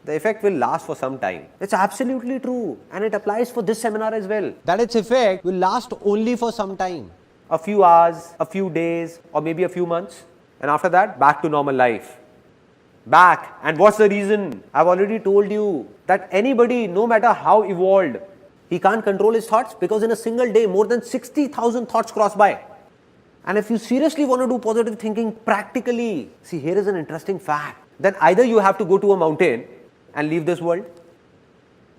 the effect will last for some time. It's absolutely true, and it applies for this seminar as well. That its effect will last only for some time. A few hours, a few days, or maybe a few months. And after that, back to normal life. Back. And what's the reason? I've already told you that anybody, no matter how evolved, he can't control his thoughts because in a single day, more than 60,000 thoughts cross by. And if you seriously want to do positive thinking practically, see, here is an interesting fact. Then either you have to go to a mountain and leave this world.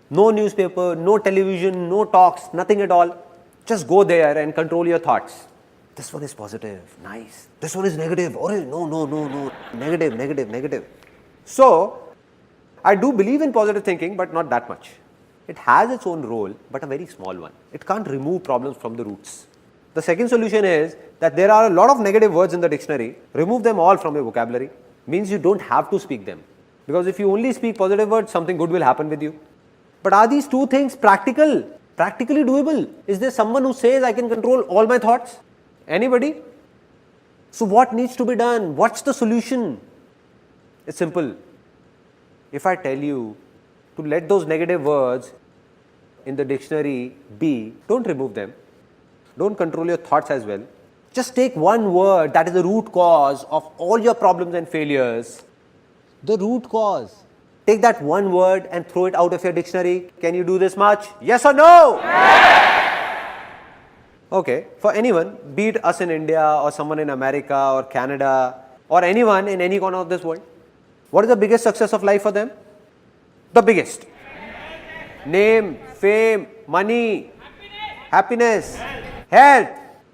No newspaper, no television, no talks, nothing at all. Just go there and control your thoughts. This one is positive, nice. This one is negative, or no. Negative. So, I do believe in positive thinking, but not that much. It has its own role, but a very small one. It can't remove problems from the roots. The second solution is that there are a lot of negative words in the dictionary. Remove them all from your vocabulary. Means you don't have to speak them. Because if you only speak positive words, something good will happen with you. But are these two things practically doable? Is there someone who says I can control all my thoughts? Anybody? So what needs to be done? What's the solution? It's simple. If I tell you to let those negative words in the dictionary be, don't remove them. Don't control your thoughts as well. Just take one word that is the root cause of all your problems and failures. The root cause. Take that one word and throw it out of your dictionary. Can you do this much? Yes or no? Okay, for anyone, be it us in India or someone in America or Canada or anyone in any corner of this world, what is the biggest success of life for them? The biggest. Name, fame, money, happiness, health.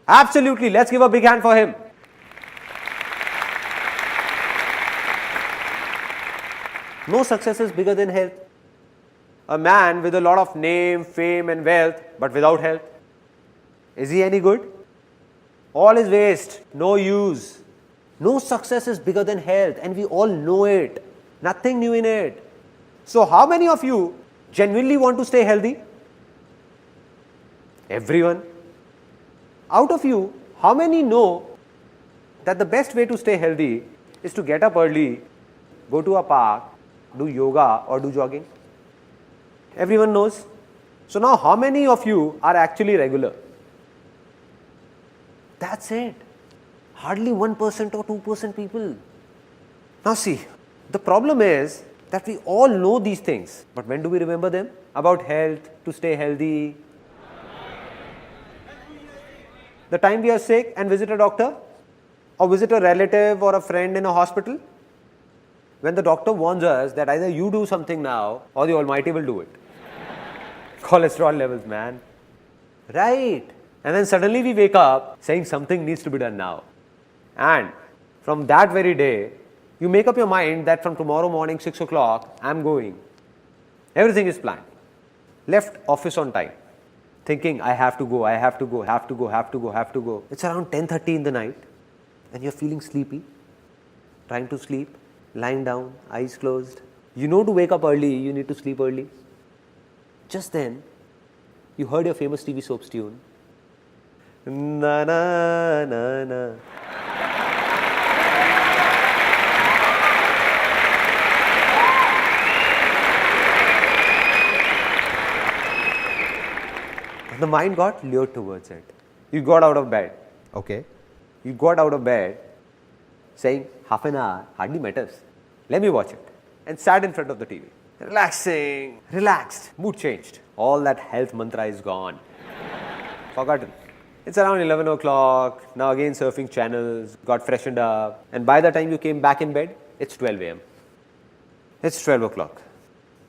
Absolutely, let's give a big hand for him. No success is bigger than health. A man with a lot of name, fame and wealth but without health, is he any good? All is waste, no use. No success is bigger than health and we all know it. Nothing new in it. So how many of you genuinely want to stay healthy? Everyone. Out of you, how many know that the best way to stay healthy is to get up early, go to a park, do yoga or do jogging? Everyone knows. So now how many of you are actually regular? That's it. Hardly 1% or 2% people. Now see, the problem is that we all know these things, but when do we remember them? About health, to stay healthy. The time we are sick and visit a doctor or visit a relative or a friend in a hospital, when the doctor warns us that either you do something now or the Almighty will do it. Cholesterol levels, man. Right. And then suddenly we wake up saying something needs to be done now. And from that very day, you make up your mind that from tomorrow morning 6 o'clock, I'm going. Everything is planned. Left office on time. Thinking I have to go. It's around 10:30 in the night and you're feeling sleepy, trying to sleep, lying down, eyes closed. You know to wake up early, you need to sleep early. Just then, you heard your famous TV soaps tune. Na na na na. And the mind got lured towards it. You got out of bed. Okay. You got out of bed saying half an hour hardly matters. Let me watch it. And sat in front of the TV. Relaxing. Relaxed. Mood changed. All that health mantra is gone. Forgotten. It's around 11 o'clock, now again surfing channels, got freshened up, and by the time you came back in bed, it's 12 a.m. It's 12 o'clock.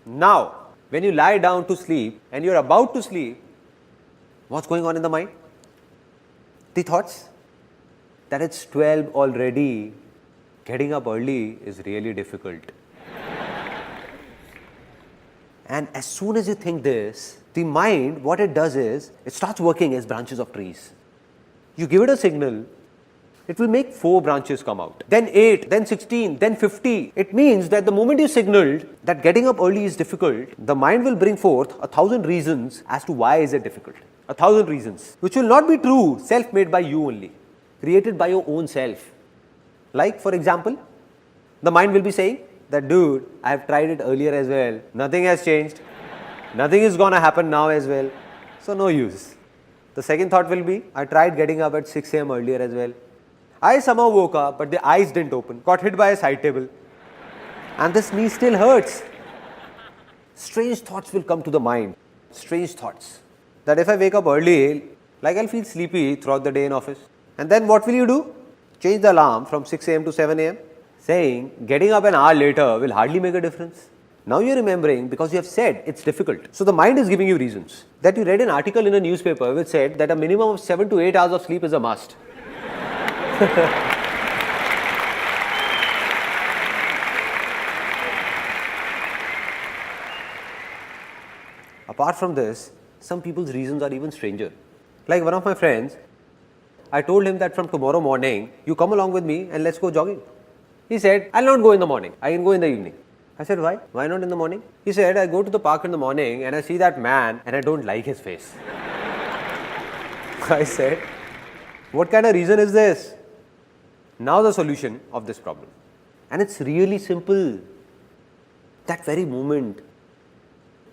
Now, when you lie down to sleep and you're about to sleep, what's going on in the mind? The thoughts that it's 12 already, getting up early is really difficult. And as soon as you think this, the mind, what it does is, it starts working as branches of trees. You give it a signal, it will make 4 branches come out, then 8, then 16, then 50. It means that the moment you signaled that getting up early is difficult, the mind will bring forth 1,000 reasons as to why is it difficult. 1,000 reasons, which will not be true, self-made by you only, created by your own self. Like, for example, the mind will be saying that, dude, I have tried it earlier as well, nothing has changed. Nothing is gonna happen now as well, so no use. The second thought will be, I tried getting up at 6 a.m. earlier as well. I somehow woke up, but the eyes didn't open, got hit by a side table, and this knee still hurts. Strange thoughts will come to the mind, strange thoughts. That if I wake up early, like I'll feel sleepy throughout the day in office. And then what will you do? Change the alarm from 6 a.m. to 7 a.m. saying, getting up an hour later will hardly make a difference. Now you're remembering because you have said it's difficult. So the mind is giving you reasons. That you read an article in a newspaper which said that a minimum of 7 to 8 hours of sleep is a must. Apart from this, some people's reasons are even stranger. Like one of my friends, I told him that from tomorrow morning, you come along with me and let's go jogging. He said, I'll not go in the morning, I can go in the evening. I said, why? Why not in the morning? He said, I go to the park in the morning and I see that man and I don't like his face. I said, what kind of reason is this? Now the solution of this problem. And it's really simple. That very moment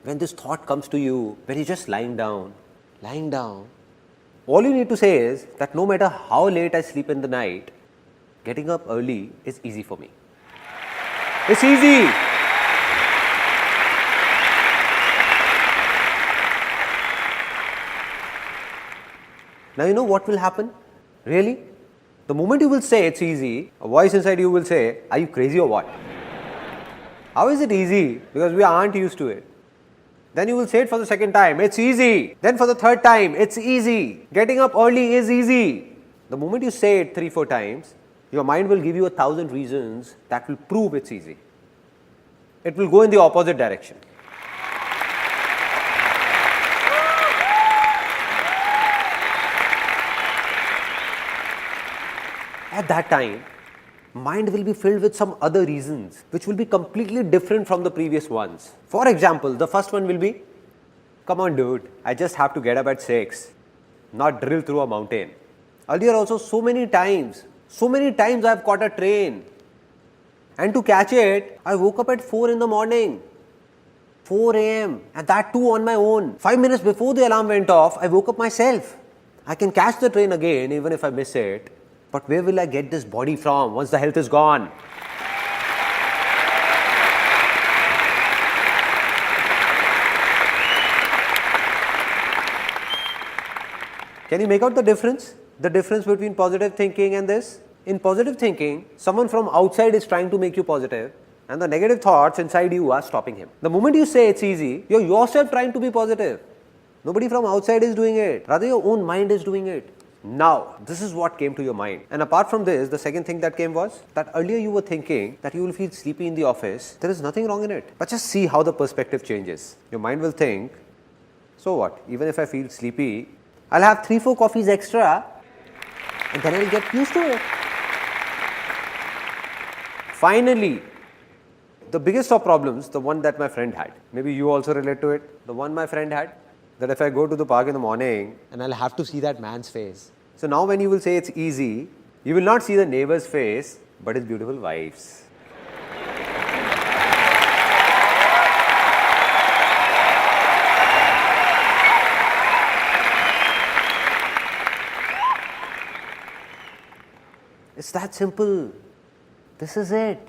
when this thought comes to you, when you're just lying down, all you need to say is that no matter how late I sleep in the night, getting up early is easy for me. It's easy. Now you know what will happen? Really? The moment you will say it's easy, a voice inside you will say, are you crazy or what? How is it easy? Because we aren't used to it. Then you will say it for the second time, it's easy. Then for the third time, it's easy. Getting up early is easy. The moment you say it 3-4 times, your mind will give you 1,000 reasons that will prove it's easy. It will go in the opposite direction. At that time, mind will be filled with some other reasons which will be completely different from the previous ones. For example, the first one will be, come on dude, I just have to get up at 6, not drill through a mountain. Earlier also so many times I have caught a train, and to catch it, I woke up at 4 in the morning, 4 a.m. and that too on my own. 5 minutes before the alarm went off, I woke up myself. I can catch the train again even if I miss it. But where will I get this body from once the health is gone? Can you make out the difference? The difference between positive thinking and this? In positive thinking, someone from outside is trying to make you positive and the negative thoughts inside you are stopping him. The moment you say it's easy, you're yourself trying to be positive. Nobody from outside is doing it. Rather, your own mind is doing it. Now, this is what came to your mind. And apart from this, the second thing that came was that earlier you were thinking that you will feel sleepy in the office. There is nothing wrong in it. But just see how the perspective changes. Your mind will think, so what? Even if I feel sleepy, I'll have 3-4 coffees extra and then I'll get used to it. Finally, the biggest of problems, the one that my friend had. Maybe you also relate to it. The one my friend had. That if I go to the park in the morning and I'll have to see that man's face. So now when you will say it's easy, you will not see the neighbor's face, but his beautiful wife's. It's that simple. This is it.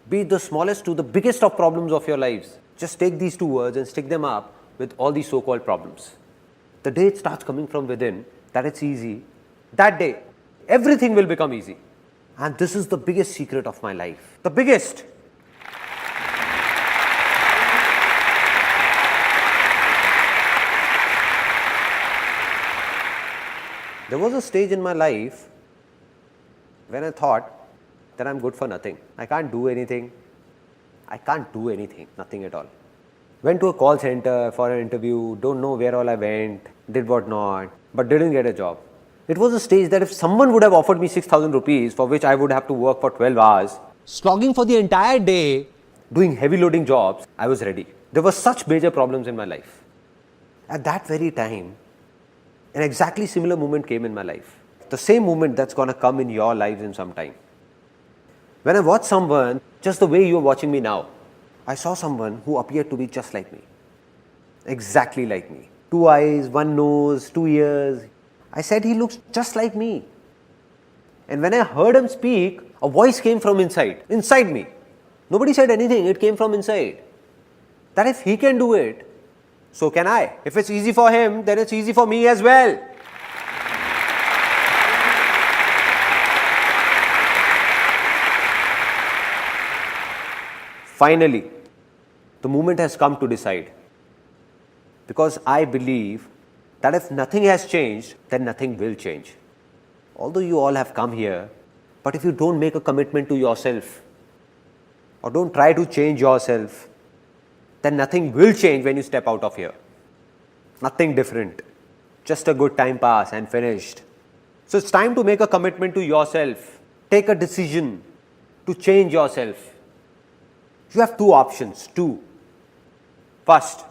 Be it the smallest to the biggest of problems of your lives. Just take these 2 words and stick them up with all these so-called problems. The day it starts coming from within, that it's easy, that day, everything will become easy. And this is the biggest secret of my life. The biggest. There was a stage in my life when I thought that I'm good for nothing. I can't do anything. Nothing at all. Went to a call center for an interview, don't know where all I went, did what not, but didn't get a job. It was a stage that if someone would have offered me 6,000 rupees for which I would have to work for 12 hours, slogging for the entire day, doing heavy loading jobs, I was ready. There were such major problems in my life. At that very time, an exactly similar moment came in my life. The same moment that's going to come in your lives in some time. When I watched someone, just the way you're watching me now, I saw someone who appeared to be just like me. Exactly like me. 2 eyes, 1 nose, 2 ears. I said he looks just like me. And when I heard him speak, a voice came from inside me. Nobody said anything, it came from inside. That if he can do it, so can I. If it's easy for him, then it's easy for me as well. Finally, the moment has come to decide. Because I believe that if nothing has changed, then nothing will change. Although you all have come here, but if you don't make a commitment to yourself, or don't try to change yourself, then nothing will change when you step out of here. Nothing different. Just a good time pass and finished. So it's time to make a commitment to yourself. Take a decision to change yourself. You have two options. First,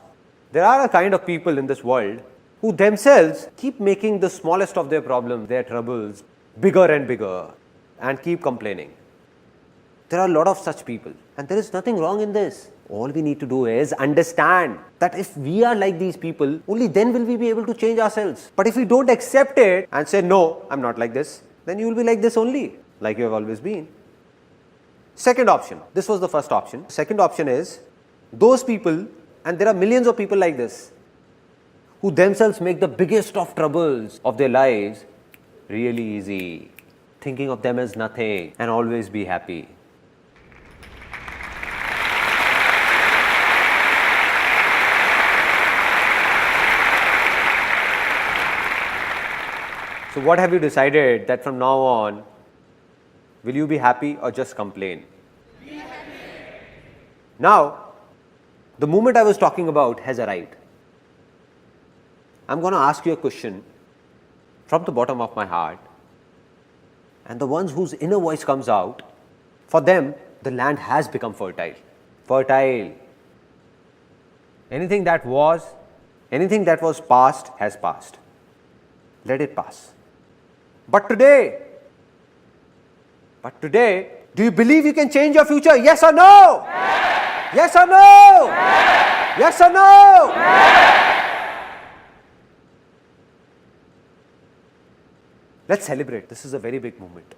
there are a kind of people in this world who themselves keep making the smallest of their problems, their troubles, bigger and bigger, and keep complaining. There are a lot of such people, and there is nothing wrong in this. All we need to do is understand that if we are like these people, only then will we be able to change ourselves. But if we don't accept it and say, no, I'm not like this, then you will be like this only, like you have always been. Second option, this was the first option. Second option is those people, and there are millions of people like this, who themselves make the biggest of troubles of their lives really easy, thinking of them as nothing and always be happy. So what have you decided that from now on, will you be happy or just complain? Be happy. Now, the moment I was talking about has arrived. I'm going to ask you a question from the bottom of my heart, and the ones whose inner voice comes out, for them, the land has become fertile. Fertile. Anything that was past has passed. Let it pass. But today, do you believe you can change your future? Yes or no? Yes or no? Yes or no? Let's celebrate. This is a very big moment.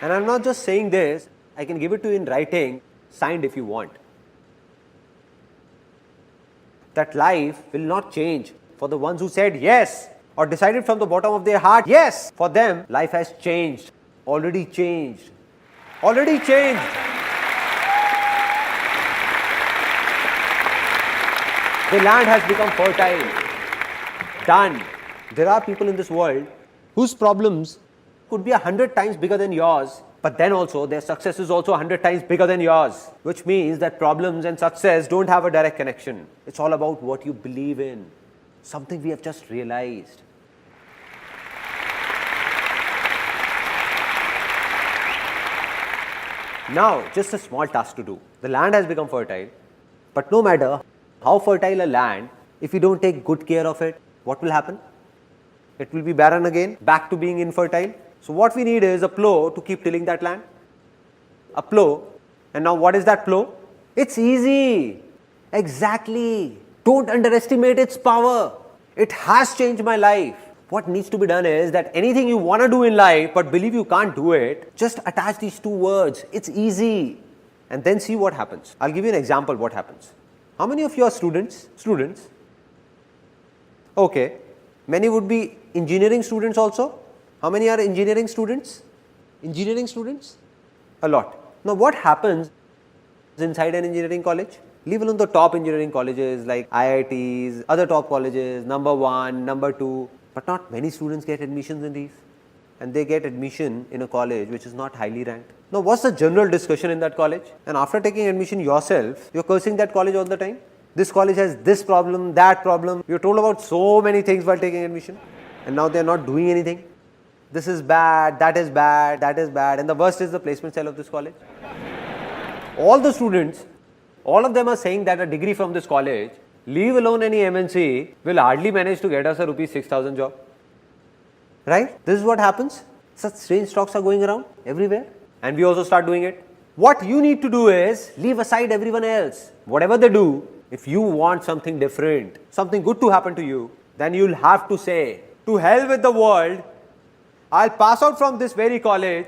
And I'm not just saying this, I can give it to you in writing, signed if you want. That life will not change for the ones who said yes or decided from the bottom of their heart yes. For them, life has changed, already changed, already changed. The land has become fertile. Done. There are people in this world whose problems could be 100 times bigger than yours, but then also their success is also 100 times bigger than yours, which means that problems and success don't have a direct connection. It's all about what you believe in, something we have just realized. Now, just a small task to do. The land has become fertile, but no matter how fertile a land, if you don't take good care of it, what will happen? It will be barren again, back to being infertile. So what we need is a plow to keep tilling that land. A plow. And now what is that plow? It's easy. Exactly. Don't underestimate its power. It has changed my life. What needs to be done is that anything you want to do in life but believe you can't do it, just attach these two words. It's easy. And then see what happens. I'll give you an example what happens. How many of you are students? Students. Okay. Many would be engineering students also. How many are engineering students? Engineering students? A lot. Now what happens inside an engineering college? Leave alone the top engineering colleges like IITs, other top colleges, number 1, number 2. But not many students get admissions in these. And they get admission in a college which is not highly ranked. Now what's the general discussion in that college? And after taking admission yourself, you're cursing that college all the time. This college has this problem, that problem. You're told about so many things while taking admission. And now they're not doing anything. This is bad, that is bad, that is bad. And the worst is the placement cell of this college. All the students, all of them are saying that a degree from this college, leave alone any MNC, will hardly manage to get us a rupees 6,000 job. Right? This is what happens. Such strange talks are going around everywhere. And we also start doing it. What you need to do is leave aside everyone else. Whatever they do, if you want something different, something good to happen to you, then you'll have to say, to hell with the world, I'll pass out from this very college,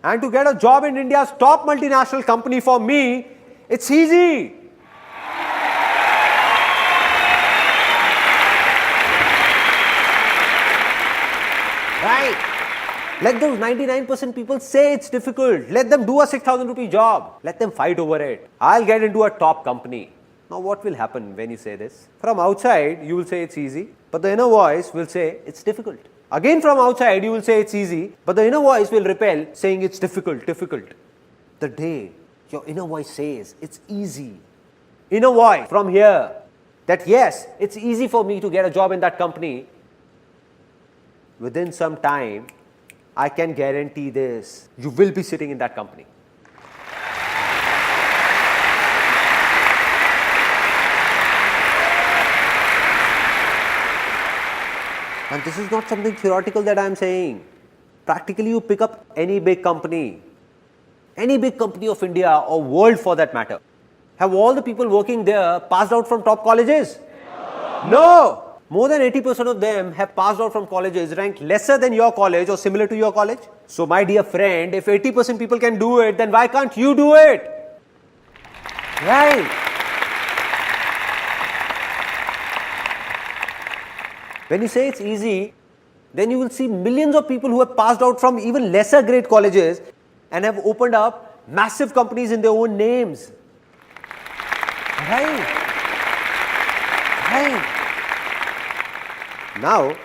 and to get a job in India's top multinational company for me, it's easy. Right? Let those 99% people say it's difficult. Let them do a 6,000 rupee job. Let them fight over it. I'll get into a top company. Now what will happen when you say this? From outside, you will say it's easy, but the inner voice will say it's difficult. Again from outside, you will say it's easy, but the inner voice will repel, saying it's difficult. The day your inner voice says it's easy, inner voice from here, that yes, it's easy for me to get a job in that company, within some time, I can guarantee this, you will be sitting in that company. And this is not something theoretical that I am saying. Practically, you pick up any big company of India or world for that matter. Have all the people working there passed out from top colleges? No! More than 80% of them have passed out from colleges ranked lesser than your college or similar to your college. So my dear friend, if 80% people can do it, then why can't you do it? Right? When you say it's easy, then you will see millions of people who have passed out from even lesser grade colleges and have opened up massive companies in their own names. Right? Now,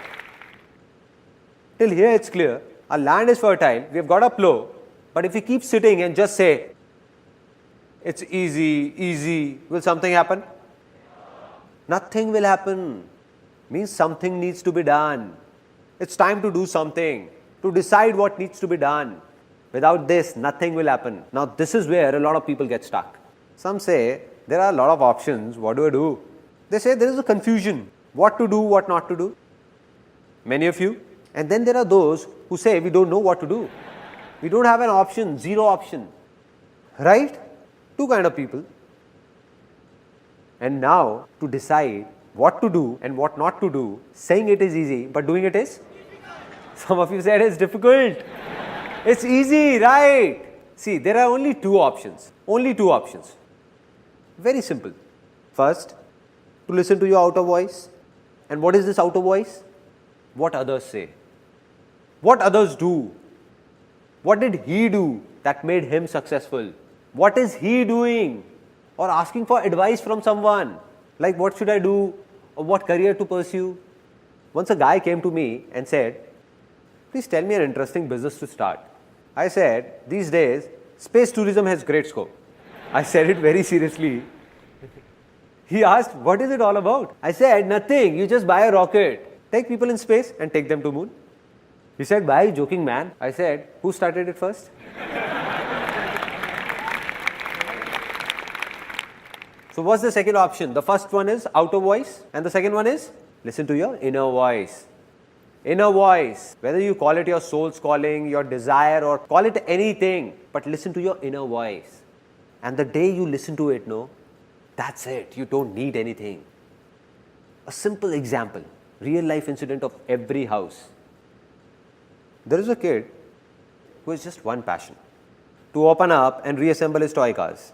till here it's clear, our land is fertile, we have got a plow, but if we keep sitting and just say, it's easy, will something happen? Nothing will happen. Means something needs to be done. It's time to do something, to decide what needs to be done. Without this, nothing will happen. Now, this is where a lot of people get stuck. Some say, there are a lot of options, what do I do? They say there is a confusion, what to do, what not to do. Many of you. And then there are those who say, we don't know what to do. We don't have an option, zero option. Right? Two kind of people. And now, to decide what to do and what not to do, saying it is easy, but doing it is? Some of you said it's difficult. It's easy, right? See, there are only two options. Only two options. Very simple. First, to listen to your outer voice. And what is this outer voice? What others say. What others do. What did he do that made him successful? What is he doing? Or asking for advice from someone. Like what should I do? Or what career to pursue? Once a guy came to me and said, please tell me an interesting business to start. I said, these days, space tourism has great scope. I said it very seriously. He asked, what is it all about? I said, nothing, you just buy a rocket, take people in space and take them to moon. He said, why are you joking, man? I said, who started it first? So what's the second option? The first one is outer voice and the second one is listen to your inner voice. Inner voice, whether you call it your soul's calling, your desire or call it anything, but listen to your inner voice. And the day you listen to it, no, that's it. You don't need anything. A simple example, real life incident of every house. There is a kid who has just one passion, to open up and reassemble his toy cars.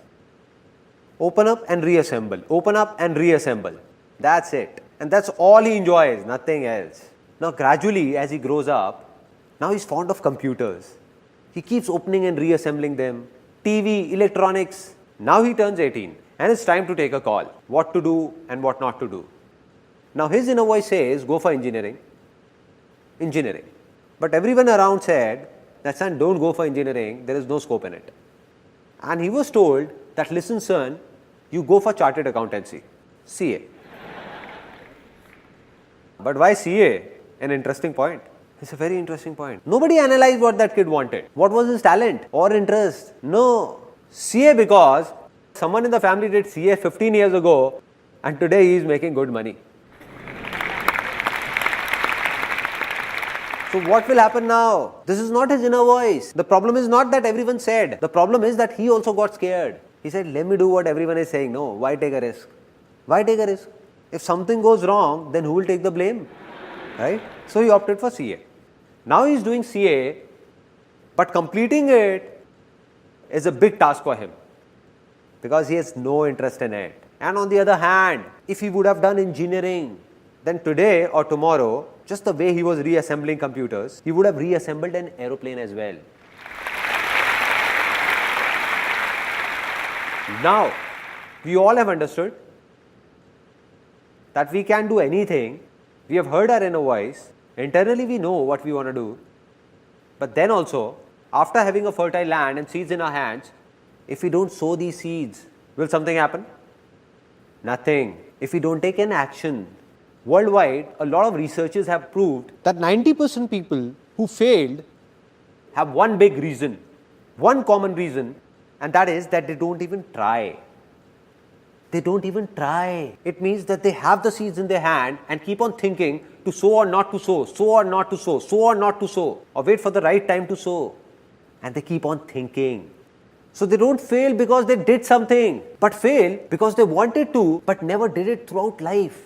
Open up and reassemble, open up and reassemble. That's it. And that's all he enjoys, nothing else. Now gradually as he grows up, now he's fond of computers. He keeps opening and reassembling them. TV, electronics. Now he turns 18 and it's time to take a call. What to do and what not to do. Now his inner voice says, go for engineering. But everyone around said, that son, don't go for engineering, there is no scope in it. And he was told that, listen son, you go for chartered accountancy, CA. But why CA? An interesting point. It's a very interesting point. Nobody analyzed what that kid wanted. What was his talent or interest? No. CA because someone in the family did CA 15 years ago and today he is making good money. So what will happen now? This is not his inner voice. The problem is not that everyone said. The problem is that he also got scared. He said, let me do what everyone is saying. No, why take a risk? Why take a risk? If something goes wrong, then who will take the blame? Right? So he opted for CA. Now he is doing CA, but completing it is a big task for him because he has no interest in it. And on the other hand, if he would have done engineering, then today or tomorrow, just the way he was reassembling computers, he would have reassembled an aeroplane as well. Now, we all have understood that we can do anything. We have heard our inner voice. Internally, we know what we want to do. But then also, after having a fertile land and seeds in our hands, if we don't sow these seeds, will something happen? Nothing. If we don't take an action. Worldwide, a lot of researchers have proved that 90% people who failed have one big reason, one common reason, and that is that they don't even try. They don't even try. It means that they have the seeds in their hand and keep on thinking to sow or not to sow, sow or not to sow, sow or not to sow, or wait for the right time to sow. And they keep on thinking. So they don't fail because they did something, but fail because they wanted to, but never did it throughout life.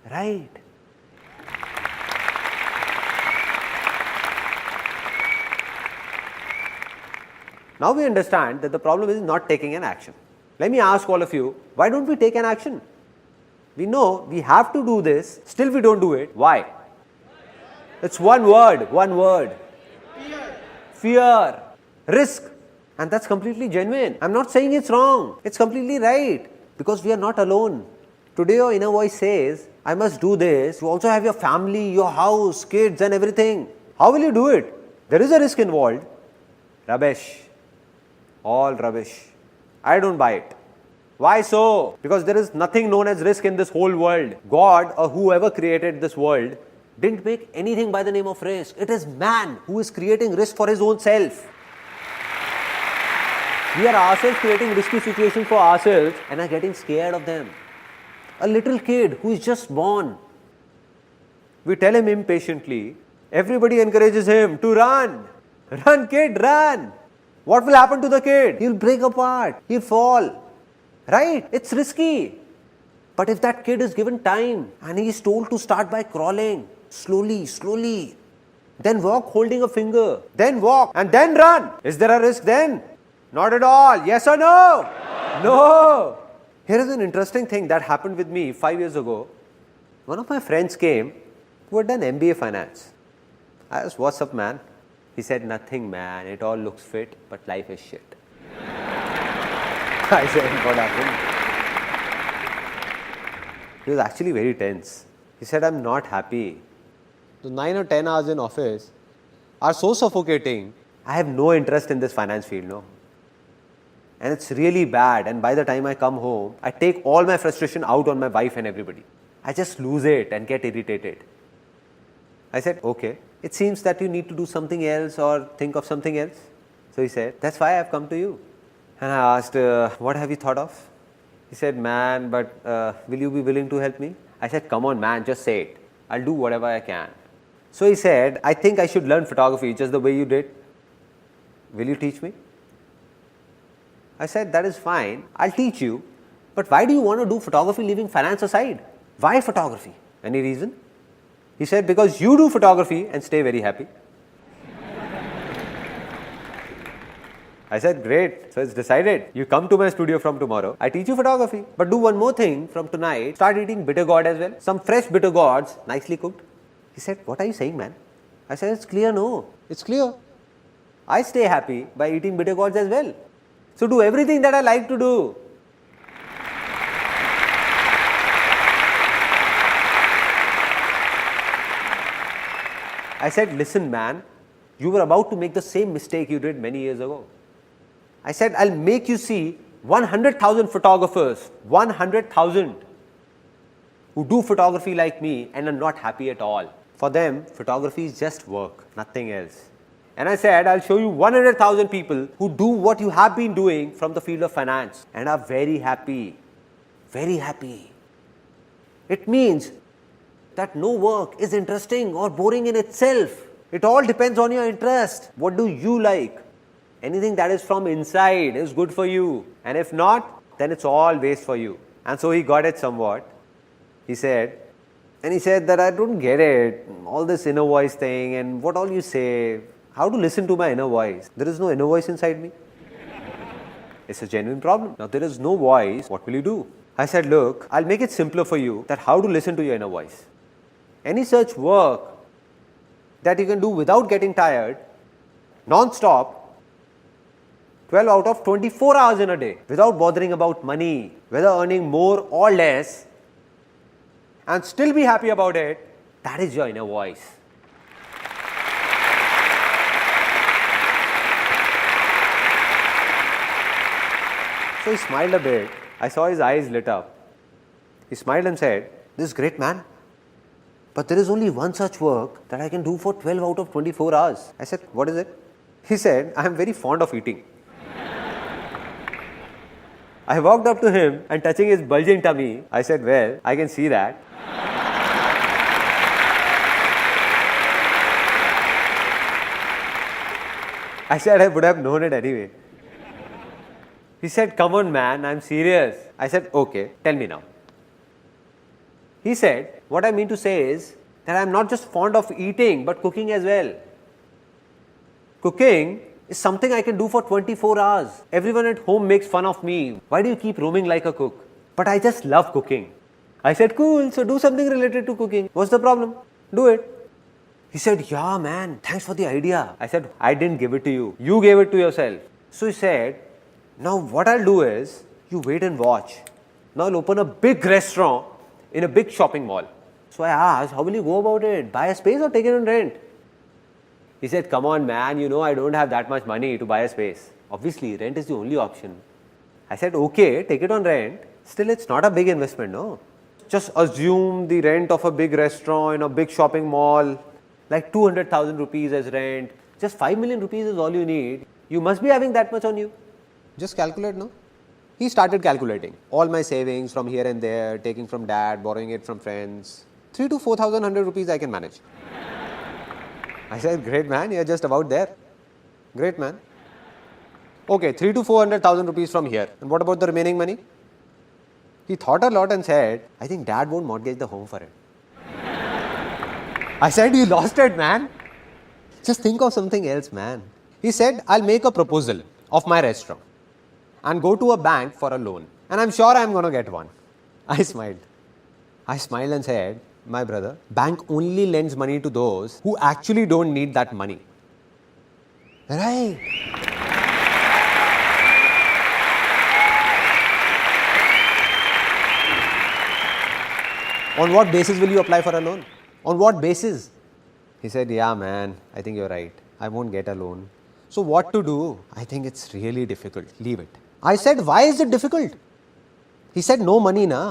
Right? Now we understand that the problem is not taking an action. Let me ask all of you, why don't we take an action? We know we have to do this, still we don't do it. Why? It's one word, one word. Fear. Risk. And that's completely genuine. I'm not saying it's wrong. It's completely right. Because we are not alone. Today your inner voice says, I must do this. You also have your family, your house, kids and everything. How will you do it? There is a risk involved. Rubbish. All rubbish. I don't buy it. Why so? Because there is nothing known as risk in this whole world. God or whoever created this world didn't make anything by the name of risk. It is man who is creating risk for his own self. We are ourselves creating risky situations for ourselves and are getting scared of them. A little kid who is just born. We tell him impatiently, everybody encourages him to run. Run kid, run. What will happen to the kid? He'll break apart. He'll fall. Right? It's risky. But if that kid is given time and he is told to start by crawling, slowly, slowly, then walk holding a finger, then walk and then run. Is there a risk then? Not at all. Yes or no? No. Here is an interesting thing that happened with me 5 years ago. One of my friends came who had done MBA finance. I asked, what's up man? He said, nothing man, it all looks fit, but life is shit. I said, what happened? He was actually very tense. He said, I'm not happy. The 9 or 10 hours in office are so suffocating. I have no interest in this finance field, no. And it's really bad. And by the time I come home, I take all my frustration out on my wife and everybody. I just lose it and get irritated. I said, okay, it seems that you need to do something else or think of something else. So he said, that's why I've come to you. And I asked, what have you thought of? He said, man, but will you be willing to help me? I said, come on man, just say it. I'll do whatever I can. So he said, I think I should learn photography just the way you did. Will you teach me? I said, that is fine. I'll teach you. But why do you want to do photography leaving finance aside? Why photography? Any reason? He said, because you do photography and stay very happy. I said, great. So it's decided. You come to my studio from tomorrow. I teach you photography. But do one more thing from tonight. Start eating bitter gourd as well. Some fresh bitter gourds, nicely cooked. He said, what are you saying, man? I said, it's clear, no. It's clear. I stay happy by eating bitter gourds as well. So do everything that I like to do. I said, listen man, you were about to make the same mistake you did many years ago. I said, I'll make you see 100,000 photographers, 100,000 who do photography like me and are not happy at all. For them, photography is just work, nothing else. And I said, I'll show you 100,000 people who do what you have been doing from the field of finance and are very happy. Very happy. It means that no work is interesting or boring in itself. It all depends on your interest. What do you like? Anything that is from inside is good for you. And if not, then it's all waste for you. And so he got it somewhat. He said that I don't get it. All this inner voice thing and what all you say. How to listen to my inner voice? There is no inner voice inside me. It's a genuine problem. Now there is no voice. What will you do? I said, look, I'll make it simpler for you that how to listen to your inner voice. Any such work that you can do without getting tired, non-stop, 12 out of 24 hours in a day, without bothering about money, whether earning more or less, and still be happy about it, that is your inner voice. So he smiled a bit. I saw his eyes lit up. He smiled and said, "This is great, man. But there is only one such work that I can do for 12 out of 24 hours. I said, "What is it?" He said, "I am very fond of eating." I walked up to him and touching his bulging tummy, I said, "Well, I can see that." I said, "I would have known it anyway." He said, "Come on, man, I'm serious." I said, "Okay, tell me now." He said, "What I mean to say is that I'm not just fond of eating, but cooking as well. Cooking is something I can do for 24 hours. Everyone at home makes fun of me. Why do you keep roaming like a cook? But I just love cooking." I said, "Cool, so do something related to cooking. What's the problem? Do it." He said, "Yeah, man, thanks for the idea." I said, "I didn't give it to you. You gave it to yourself." So he said, "Now what I'll do is, you wait and watch. Now I'll open a big restaurant in a big shopping mall." So I asked, "How will you go about it? Buy a space or take it on rent?" He said, "Come on, man, you know I don't have that much money to buy a space. Obviously, rent is the only option." I said, "Okay, take it on rent. Still, it's not a big investment, no? Just assume the rent of a big restaurant in a big shopping mall, like 200,000 rupees as rent. Just 5 million rupees is all you need. You must be having that much on you. Just calculate, no?" He started calculating all my savings from here and there, taking from dad, borrowing it from friends. 3 to 4,100 rupees I can manage. I said, "Great, man, you're just about there. Great, man. Okay, 3 to 400,000 rupees from here. And what about the remaining money?" He thought a lot and said, "I think dad won't mortgage the home for it." I said, "You lost it, man. Just think of something else, man." He said, "I'll make a proposal of my restaurant and go to a bank for a loan. And I'm sure I'm going to get one." I smiled. I smiled and said, "My brother, bank only lends money to those who actually don't need that money." Right. "On what basis will you apply for a loan? On what basis?" He said, "Yeah, man, I think you're right. I won't get a loan. So what to do? I think it's really difficult. Leave it." I said, "Why is it difficult?" He said, "No money, na."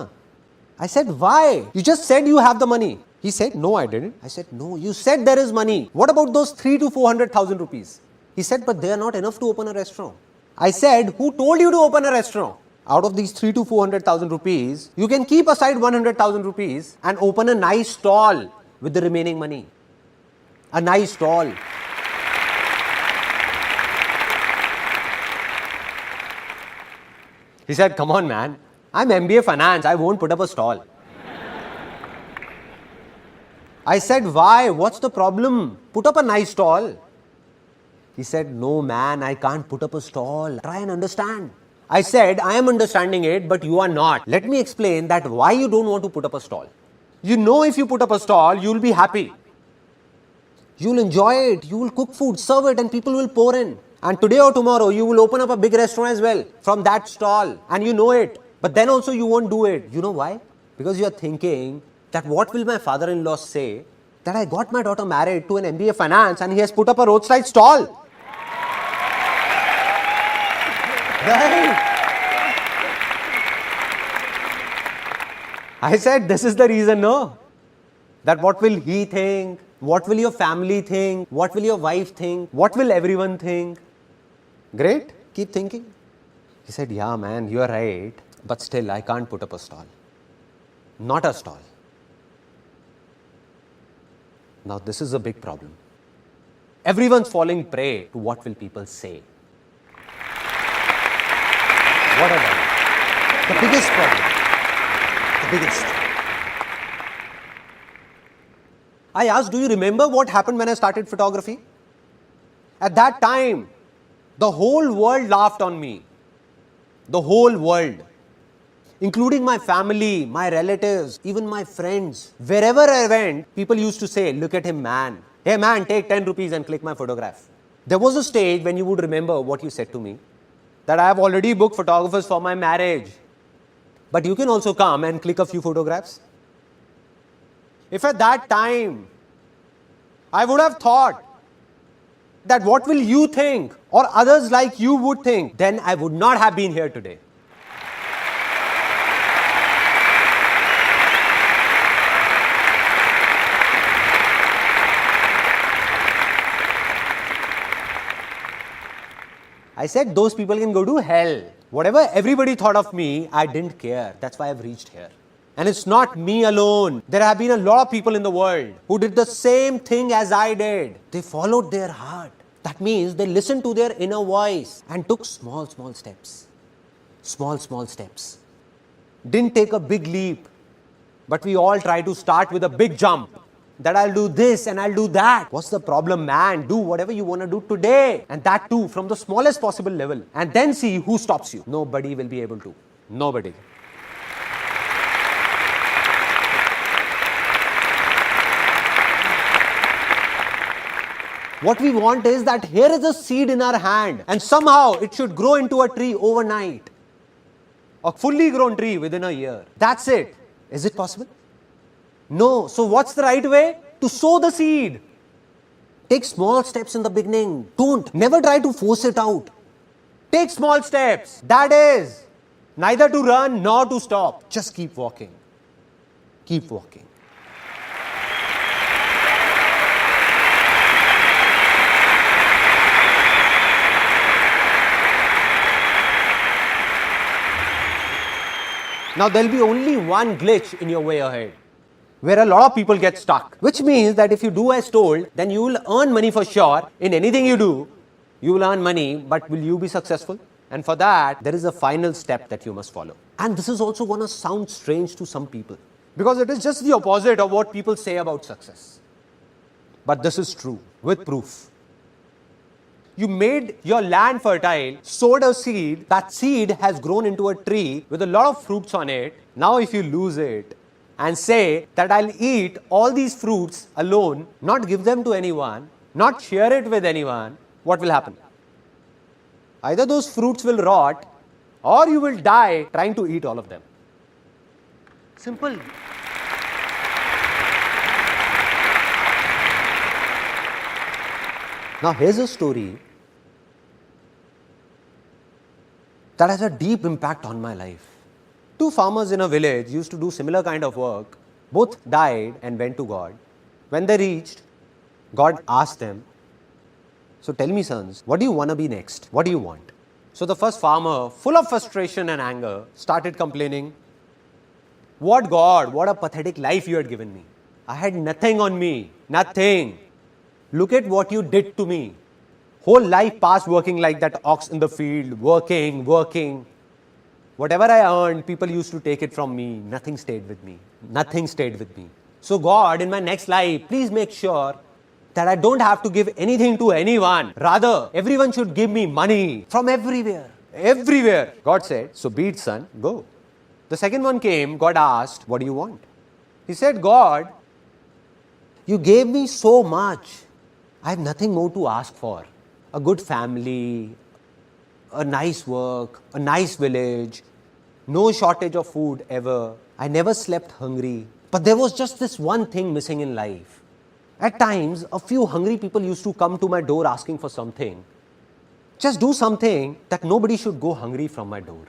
I said, "Why? You just said you have the money." He said, "No, I didn't." I said, "No, you said there is money. What about those 3 to 400,000 rupees?" He said, "But they are not enough to open a restaurant." I said, "Who told you to open a restaurant? Out of these 3 to 400,000 rupees, you can keep aside 100,000 rupees and open a nice stall with the remaining money. A nice stall." He said, "Come on, man. I'm MBA finance. I won't put up a stall." I said, "Why? What's the problem? Put up a nice stall." He said, "No, man, I can't put up a stall. Try and understand." I said, "I am understanding it, but you are not. Let me explain that why you don't want to put up a stall. You know if you put up a stall, you will be happy. You will enjoy it. You will cook food, serve it, and people will pour in. And today or tomorrow, you will open up a big restaurant as well from that stall. And you know it. But then also you won't do it. You know why? Because you are thinking that what will my father-in-law say that I got my daughter married to an MBA finance and he has put up a roadside stall." Right? I said, "This is the reason, no? That what will he think? What will your family think? What will your wife think? What will everyone think?" Great. Keep thinking. He said, "Yeah, man, you are right. But still, I can't put up a stall. Not a stall." Now, this is a big problem. Everyone's falling prey to what will people say. What are they? The biggest problem. The biggest. I asked, "Do you remember what happened when I started photography?" At that time, the whole world laughed on me. The whole world. Including my family, my relatives, even my friends. Wherever I went, people used to say, "Look at him, man. Hey man, take 10 rupees and click my photograph. There was a stage when you would remember what you said to me, that I have already booked photographers for my marriage. But you can also come and click a few photographs. If at that time I would have thought that what will you think or others like you would think, then I would not have been here today. I said those people can go to hell. Whatever everybody thought of me, I didn't care. That's why I've reached here. And it's not me alone. There have been a lot of people in the world who did the same thing as I did. They followed their heart. That means they listened to their inner voice and took small steps. Small steps. Didn't take a big leap. But we all try to start with a big jump. That I'll do this and I'll do that. What's the problem, man? Do whatever you want to do today. And that too from the smallest possible level. And then see who stops you. Nobody will be able to. Nobody. What we want is that here is a seed in our hand and somehow it should grow into a tree overnight. A fully grown tree within a year. That's it. Is it possible? No. So what's the right way? To sow the seed. Take small steps in the beginning. Never try to force it out. Take small steps. That is, neither to run nor to stop. Just keep walking. Keep walking. Now there'll be only one glitch in your way ahead, where a lot of people get stuck. Which means that if you do as told, then you will earn money for sure. In anything you do, you will earn money, but will you be successful? And for that, there is a final step that you must follow. And this is also going to sound strange to some people, because it is just the opposite of what people say about success. But this is true, with proof. You made your land fertile, sowed a seed, that seed has grown into a tree with a lot of fruits on it. Now if you lose it and say that I'll eat all these fruits alone, not give them to anyone, not share it with anyone, what will happen? Either those fruits will rot or you will die trying to eat all of them. Simple. Now here's a story that has a deep impact on my life. Two farmers in a village used to do similar kind of work. Both died and went to God. When they reached, God asked them, so tell me sons, what do you want to be next? What do you want? So the first farmer, full of frustration and anger, started complaining, what God, what a pathetic life you had given me. I had nothing on me, nothing. Look at what you did to me. Whole life passed working like that ox in the field, working. Whatever I earned, people used to take it from me. Nothing stayed with me. Nothing stayed with me. So God, in my next life, please make sure that I don't have to give anything to anyone. Rather, everyone should give me money from everywhere. Everywhere. God said, so be it, son, go. The second one came, God asked, what do you want? He said, God, you gave me so much. I have nothing more to ask for. A good family, a nice work, a nice village, no shortage of food ever. I never slept hungry. But there was just this one thing missing in life. At times, a few hungry people used to come to my door asking for something. Just do something that nobody should go hungry from my door.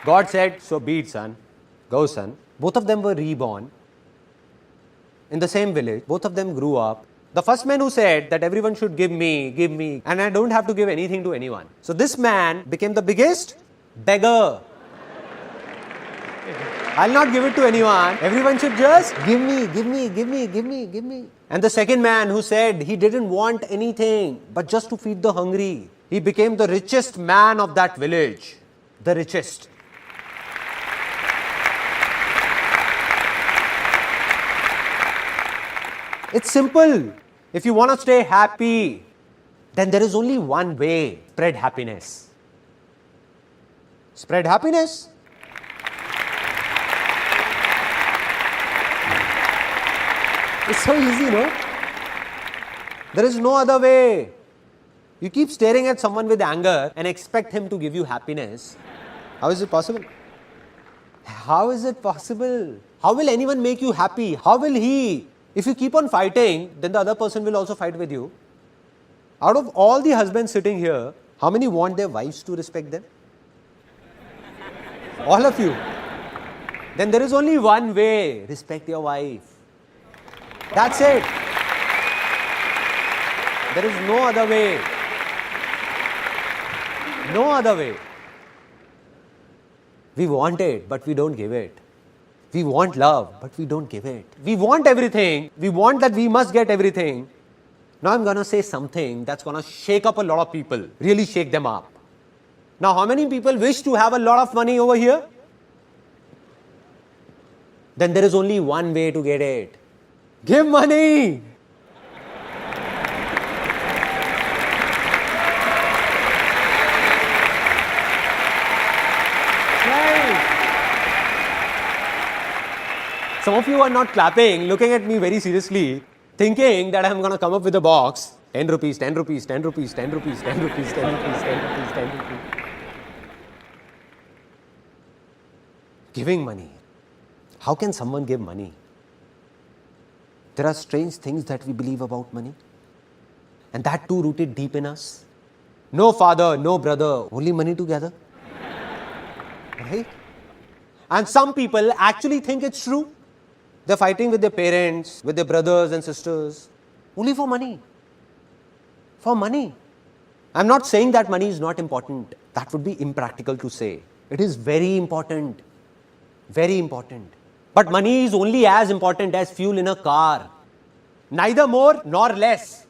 God said, so be it, son. Go, son. Both of them were reborn in the same village. Both of them grew up. The first man who said that everyone should give me, and I don't have to give anything to anyone. So this man became the biggest beggar. I'll not give it to anyone. Everyone should just give me. And the second man who said he didn't want anything but just to feed the hungry, he became the richest man of that village. The richest. It's simple. If you want to stay happy, then there is only one way. Spread happiness. Spread happiness. It's so easy, no? There is no other way. You keep staring at someone with anger and expect him to give you happiness. How is it possible? How is it possible? How will anyone make you happy? How will he? If you keep on fighting, then the other person will also fight with you. Out of all the husbands sitting here, how many want their wives to respect them? All of you. Then there is only one way. Respect your wife. That's it. There is no other way. No other way. We want it, but we don't give it. We want love, but we don't give it. We want everything. We want that we must get everything. Now I'm going to say something that's going to shake up a lot of people, really shake them up. Now, how many people wish to have a lot of money over here? Then there is only one way to get it. Give money. Some of you are not clapping, looking at me very seriously, thinking that I'm going to come up with a box. 10 rupees, 10 rupees, 10 rupees, 10 rupees, 10 rupees, 10 rupees, 10 rupees, 10 rupees. Giving money. How can someone give money? There are strange things that we believe about money. And that too rooted deep in us. No father, no brother, only money together. Right? And some people actually think it's true. They're fighting with their parents, with their brothers and sisters, only for money. For money. I'm not saying that money is not important. That would be impractical to say. It is very important. Very important. But money is only as important as fuel in a car. Neither more nor less.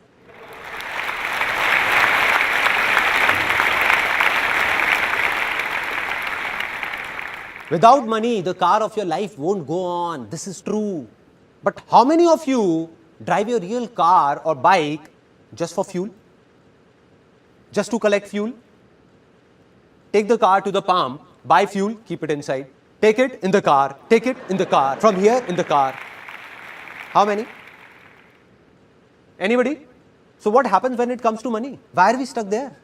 Without money, the car of your life won't go on. This is true. But how many of you drive your real car or bike just for fuel? Just to collect fuel? Take the car to the pump, buy fuel, keep it inside. Take it in the car, take it in the car, from here in the car. How many? Anybody? So what happens when it comes to money? Why are we stuck there?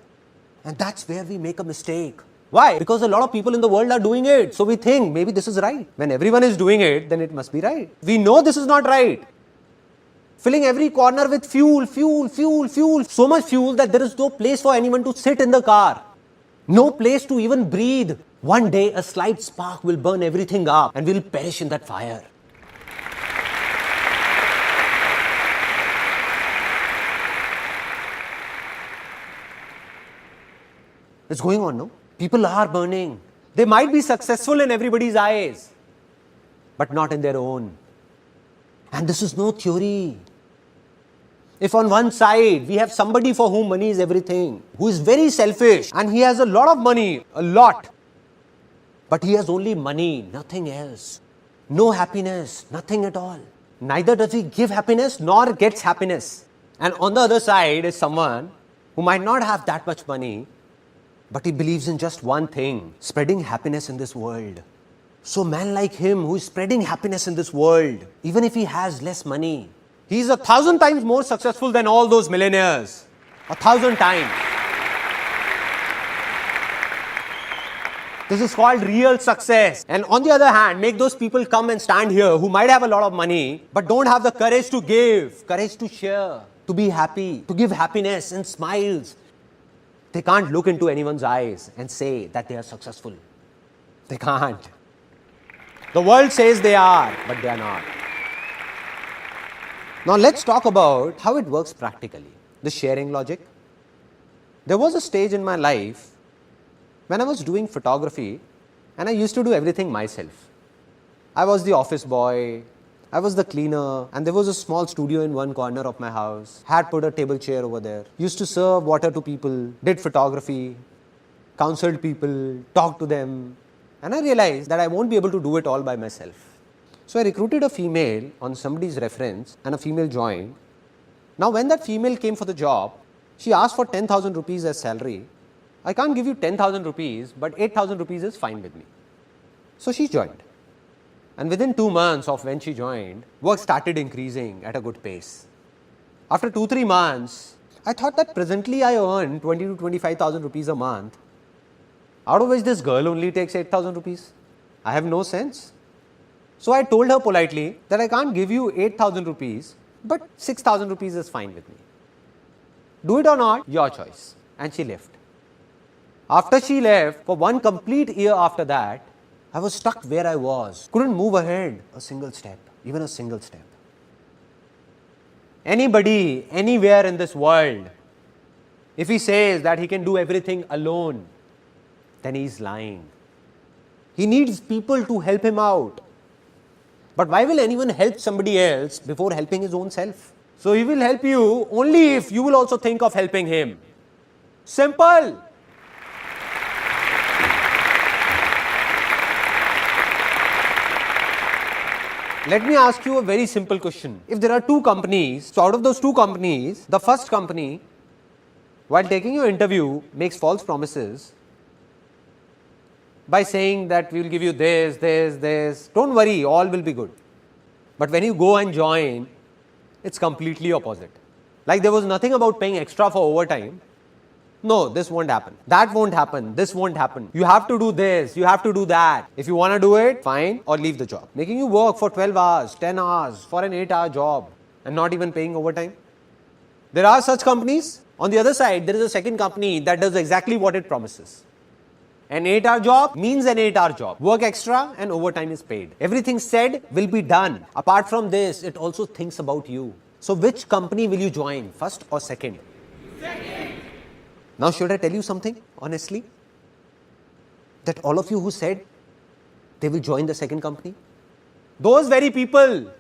And that's where we make a mistake. Why? Because a lot of people in the world are doing it. So we think maybe this is right. When everyone is doing it, then it must be right. We know this is not right. Filling every corner with fuel, fuel, fuel, fuel. So much fuel that there is no place for anyone to sit in the car. No place to even breathe. One day a slight spark will burn everything up and we will perish in that fire. It's going on, no? People are burning. They might be successful in everybody's eyes, but not in their own. And this is no theory. If on one side we have somebody for whom money is everything, who is very selfish and he has a lot of money, a lot, but he has only money, nothing else. No happiness, nothing at all. Neither does he give happiness nor gets happiness. And on the other side is someone who might not have that much money, but he believes in just one thing, spreading happiness in this world. So man like him who is spreading happiness in this world, even if he has less money, he is 1,000 times more successful than all those millionaires. 1,000 times. This is called real success. And on the other hand, make those people come and stand here who might have a lot of money, but don't have the courage to give, courage to share, to be happy, to give happiness and smiles. They can't look into anyone's eyes and say that they are successful. They can't. The world says they are, but they are not. Now let's talk about how it works practically. The sharing logic. There was a stage in my life when I was doing photography and I used to do everything myself. I was the office boy, I was the cleaner, and there was a small studio in one corner of my house. Had put a table chair over there. Used to serve water to people, did photography, counseled people, talked to them. And I realized that I won't be able to do it all by myself. So I recruited a female on somebody's reference and a female joined. Now when that female came for the job, she asked for 10,000 rupees as salary. I can't give you 10,000 rupees, but 8,000 rupees is fine with me. So she joined. And within 2 months of when she joined, work started increasing at a good pace. After 2-3 months, I thought that presently I earn 20 to 25,000 rupees a month, out of which this girl only takes 8,000 rupees. I have no sense. So I told her politely that I can't give you 8,000 rupees, but 6,000 rupees is fine with me. Do it or not, your choice. And she left. After she left, for 1 complete year after that, I was stuck where I was. Couldn't move ahead a single step, even a single step. Anybody, anywhere in this world, if he says that he can do everything alone, then he is lying. He needs people to help him out. But why will anyone help somebody else before helping his own self? So he will help you only if you will also think of helping him. Simple. Let me ask you a very simple question. If there are 2 companies, so out of those 2 companies, the first company, while taking your interview, makes false promises by saying that we will give you this, don't worry, all will be good. But when you go and join, it's completely opposite. Like there was nothing about paying extra for overtime. No, this won't happen. That won't happen. This won't happen. You have to do this. You have to do that. If you want to do it, fine, or leave the job. Making you work for 12 hours, 10 hours for an 8-hour job and not even paying overtime. There are such companies. On the other side, there is a second company that does exactly what it promises. An 8-hour job means an 8-hour job. Work extra and overtime is paid. Everything said will be done. Apart from this, it also thinks about you. So which company will you join, first or second? Second. Now should I tell you something, honestly? That all of you who said they will join the second company, those very people,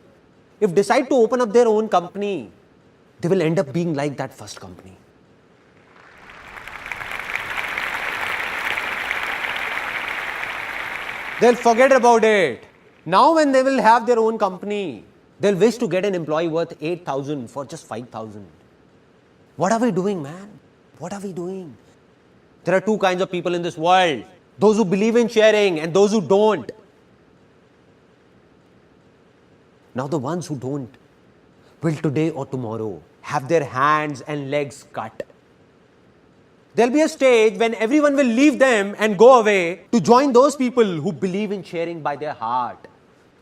if decide to open up their own company, they will end up being like that first company. They'll forget about it. Now when they will have their own company, they'll wish to get an employee worth 8,000 for just 5,000. What are we doing, man? What are we doing? There are 2 kinds of people in this world. Those who believe in sharing and those who don't. Now the ones who don't will today or tomorrow have their hands and legs cut. There'll be a stage when everyone will leave them and go away to join those people who believe in sharing by their heart.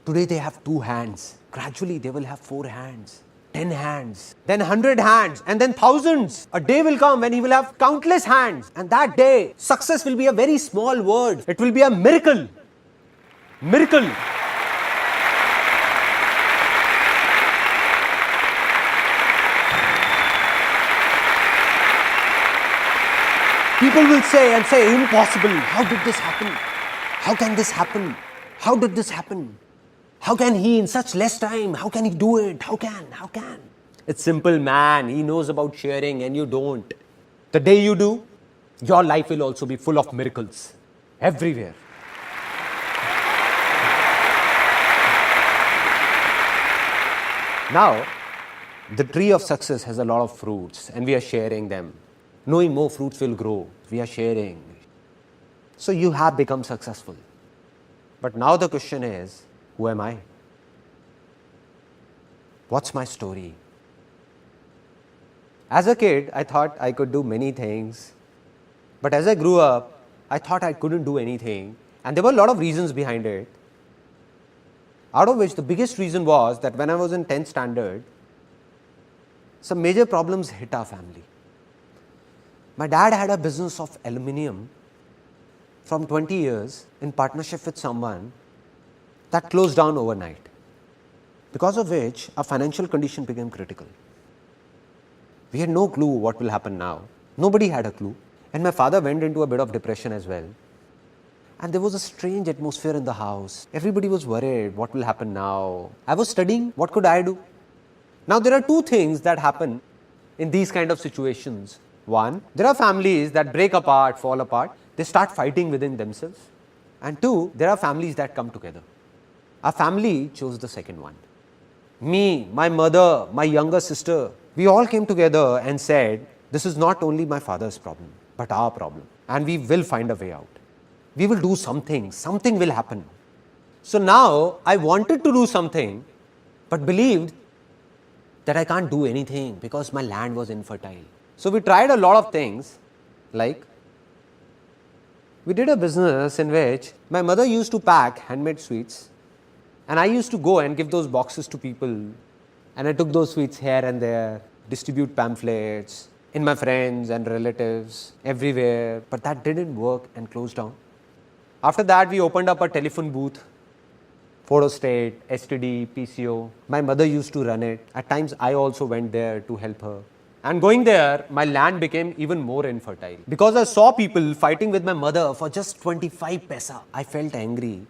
Today they have 2 hands. Gradually they will have 4 hands. 10 hands, then 100 hands, and then thousands. A day will come when he will have countless hands, and that day, success will be a very small word. It will be a miracle. Miracle. People will say impossible. How did this happen? How can this happen? How did this happen? How can he in such less time? How can he do it? How can? It's simple, man. He knows about sharing and you don't. The day you do, your life will also be full of miracles. Everywhere. Now, the tree of success has a lot of fruits and we are sharing them. Knowing more fruits will grow. We are sharing. So you have become successful. But now the question is, who am I? What's my story? As a kid, I thought I could do many things. But as I grew up, I thought I couldn't do anything. And there were a lot of reasons behind it. Out of which the biggest reason was that when I was in 10th standard, some major problems hit our family. My dad had a business of aluminium from 20 years in partnership with someone that closed down overnight, because of which our financial condition became critical. We had no clue what will happen now. Nobody had a clue. And my father went into a bit of depression as well. And there was a strange atmosphere in the house. Everybody was worried, what will happen now? I was studying, what could I do? Now there are 2 things that happen in these kind of situations. 1, there are families that break apart, fall apart. They start fighting within themselves. And 2, there are families that come together. Our family chose the second one. Me, my mother, my younger sister, we all came together and said, this is not only my father's problem, but our problem. and we will find a way out. We will do something, something will happen. So now I wanted to do something, but believed that I can't do anything because my land was infertile. So we tried a lot of things, like we did a business in which my mother used to pack handmade sweets, and I used to go and give those boxes to people, and I took those sweets here and there, distribute pamphlets in my friends and relatives everywhere, but that didn't work and closed down. After that, we opened up a telephone booth, photo state, STD, PCO. My mother used to run it. At times, I also went there to help her. And going there, my land became even more infertile. Because I saw people fighting with my mother for just 25 paisa, I felt angry.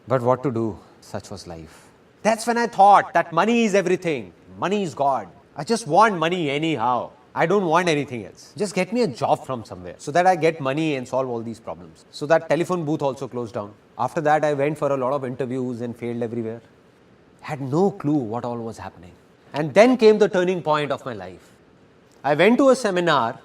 But what to do? Such was life. That's when I thought that money is everything. Money is God. I just want money anyhow. I don't want anything else. Just get me a job from somewhere so that I get money and solve all these problems. So that telephone booth also closed down. After that, I went for a lot of interviews and failed everywhere. Had no clue what all was happening. And then came the turning point of my life. I went to a seminar.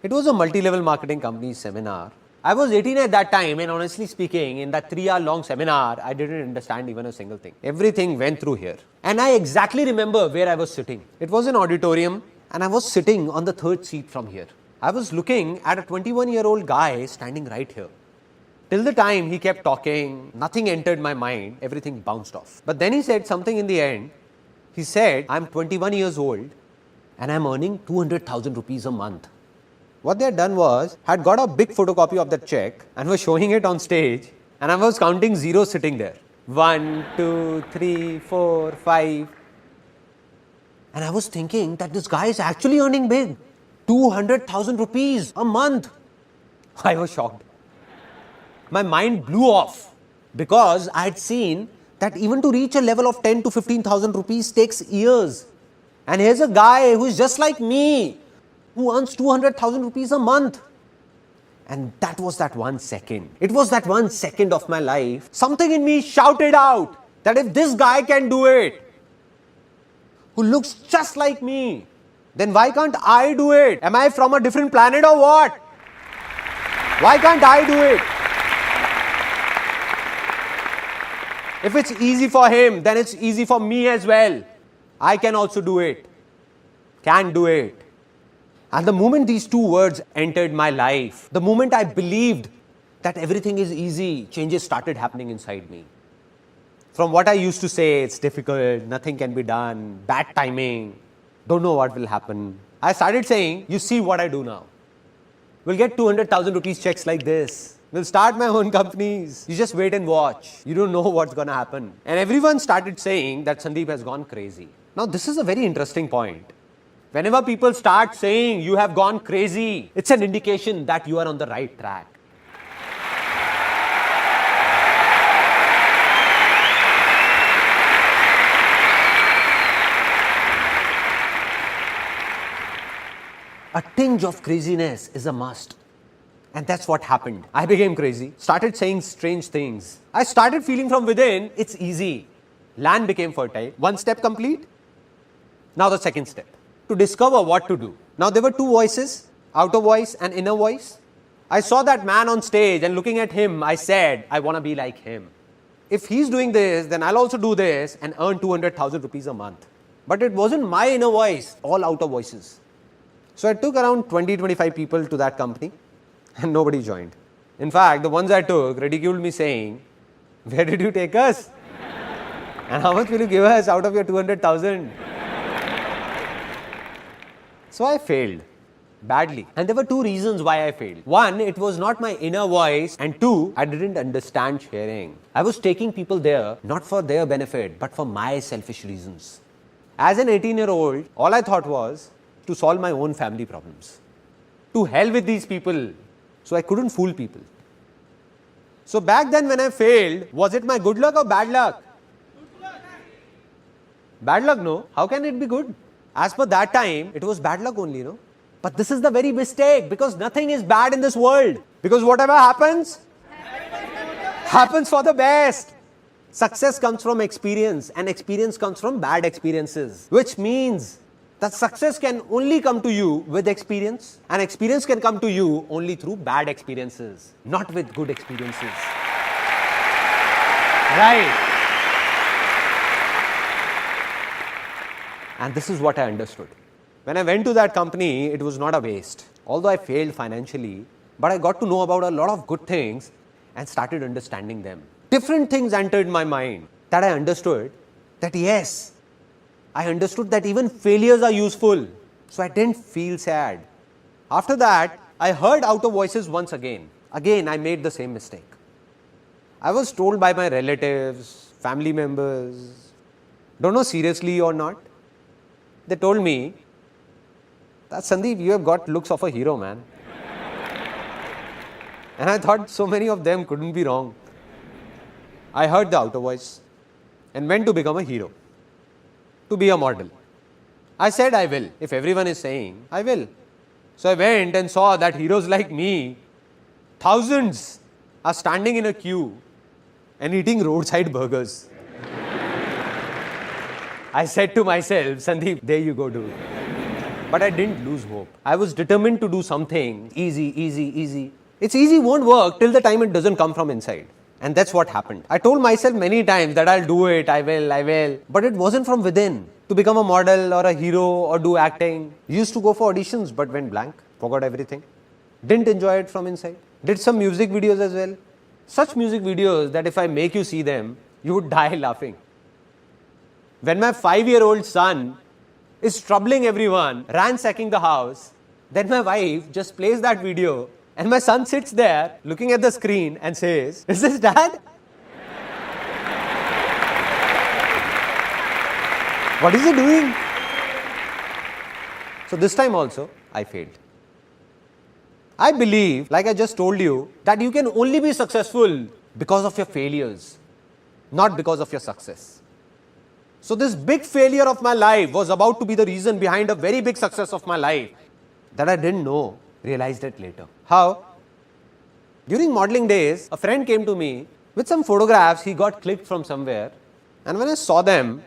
It was a multi-level marketing company seminar. I was 18 at that time, and honestly speaking, in that 3-hour long seminar, I didn't understand even a single thing. Everything went through here. And I exactly remember where I was sitting. It was an auditorium, and I was sitting on the third seat from here. I was looking at a 21-year-old guy standing right here. Till the time he kept talking, nothing entered my mind, everything bounced off. But then he said something in the end. He said, I'm 21 years old, and I'm earning 200,000 rupees a month. What they had done was, had got a big photocopy of that check and was showing it on stage, and I was counting zeros sitting there. 1, 2, 3, 4, 5. And I was thinking that this guy is actually earning big. 200,000 rupees a month. I was shocked. My mind blew off because I had seen that even to reach a level of 10 to 15,000 rupees takes years. And here's a guy who is just like me, who earns 200,000 rupees a month. And that was that 1 second. It was that 1 second of my life. Something in me shouted out that if this guy can do it, who looks just like me, then why can't I do it? Am I from a different planet or what? Why can't I do it? If it's easy for him, then it's easy for me as well. I can also do it. Can do it. And the moment these two words entered my life, the moment I believed that everything is easy, changes started happening inside me. From what I used to say, it's difficult, nothing can be done, bad timing, don't know what will happen, I started saying, you see what I do now. We'll get 200,000 rupees checks like this. We'll start my own companies. You just wait and watch. You don't know what's going to happen. And everyone started saying that Sandeep has gone crazy. Now, this is a very interesting point. Whenever people start saying you have gone crazy, it's an indication that you are on the right track. A tinge of craziness is a must. And that's what happened. I became crazy, started saying strange things. I started feeling from within, it's easy. Land became fertile. 1 step complete. Now the second step, to discover what to do. Now there were 2 voices, outer voice and inner voice. I saw that man on stage and looking at him, I said, I want to be like him. If he's doing this, then I'll also do this and earn 200,000 rupees a month. But it wasn't my inner voice, all outer voices. So I took around 20-25 people to that company and nobody joined. In fact, the ones I took ridiculed me saying, where did you take us? And how much will you give us out of your 200,000? So I failed badly. And there were 2 reasons why I failed. 1, it was not my inner voice. And 2, I didn't understand sharing. I was taking people there, not for their benefit, but for my selfish reasons. As an 18-year-old, all I thought was to solve my own family problems. To hell with these people. So I couldn't fool people. So back then when I failed, was it my good luck or bad luck? Bad luck, no. How can it be good? As per that time, it was bad luck only, no? But this is the very mistake, because nothing is bad in this world. Because whatever happens, happens for the best. Success comes from experience, and experience comes from bad experiences. Which means that success can only come to you with experience, and experience can come to you only through bad experiences, not with good experiences. Right. And this is what I understood. When I went to that company, it was not a waste. Although I failed financially, but I got to know about a lot of good things and started understanding them. Different things entered my mind that I understood that yes, I understood that even failures are useful. So I didn't feel sad. After that, I heard outer voices once again. Again, I made the same mistake. I was told by my relatives, family members, don't know seriously or not. They told me that Sandeep, you have got looks of a hero, man. And I thought so many of them couldn't be wrong. I heard the outer voice and went to become a hero, to be a model. I said I will. If everyone is saying, I will. So I went and saw that heroes like me, thousands, are standing in a queue and eating roadside burgers. I said to myself, Sandeep, there you go, dude. But I didn't lose hope. I was determined to do something easy. It's easy won't work till the time it doesn't come from inside. And that's what happened. I told myself many times that I'll do it, I will. But it wasn't from within. To become a model or a hero or do acting. Used to go for auditions but went blank. Forgot everything. Didn't enjoy it from inside. Did some music videos as well. Such music videos that if I make you see them, you would die laughing. When my 5-year-old son is troubling everyone, ransacking the house, then my wife just plays that video and my son sits there looking at the screen and says, "Is this dad?" What is he doing? So this time also, I failed. I believe, like I just told you, that you can only be successful because of your failures, not because of your success. So this big failure of my life was about to be the reason behind a very big success of my life that I didn't know, realized it later. How? During modeling days, a friend came to me with some photographs he got clicked from somewhere, and when I saw them,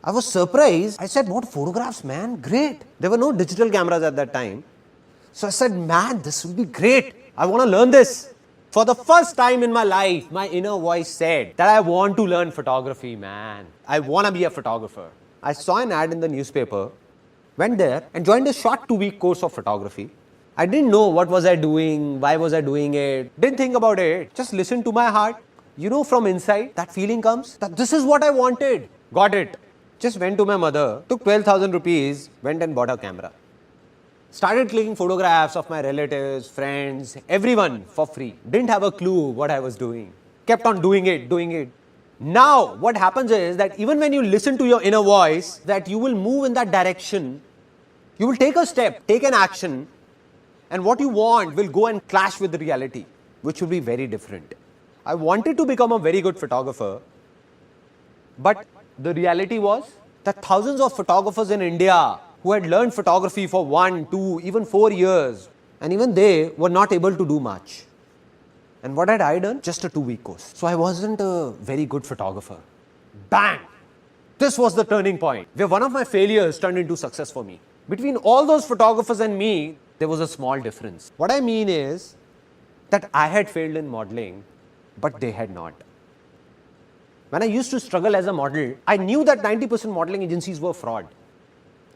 I was surprised. I said, "What photographs, man? Great." There were no digital cameras at that time. So I said, "Man, this will be great. I want to learn this." For the first time in my life, my inner voice said that I want to learn photography, man. I want to be a photographer. I saw an ad in the newspaper, went there and joined a short 2-week course of photography. I didn't know what was I doing, why was I doing it, didn't think about it, just listened to my heart. You know, from inside, that feeling comes that this is what I wanted. Got it. Just went to my mother, took 12,000 rupees, went and bought a camera. Started clicking photographs of my relatives, friends, everyone for free. Didn't have a clue what I was doing. Kept on doing it. Now, what happens is that even when you listen to your inner voice, that you will move in that direction. You will take a step, take an action, and what you want will go and clash with the reality, which will be very different. I wanted to become a very good photographer, but the reality was that thousands of photographers in India who had learned photography for 1, 2, even 4 years, and even they were not able to do much. And what had I done? Just a 2-week course. So I wasn't a very good photographer. Bang! This was the turning point where one of my failures turned into success for me. Between all those photographers and me, there was a small difference. What I mean is that I had failed in modeling, but they had not. When I used to struggle as a model, I knew that 90% modeling agencies were fraud.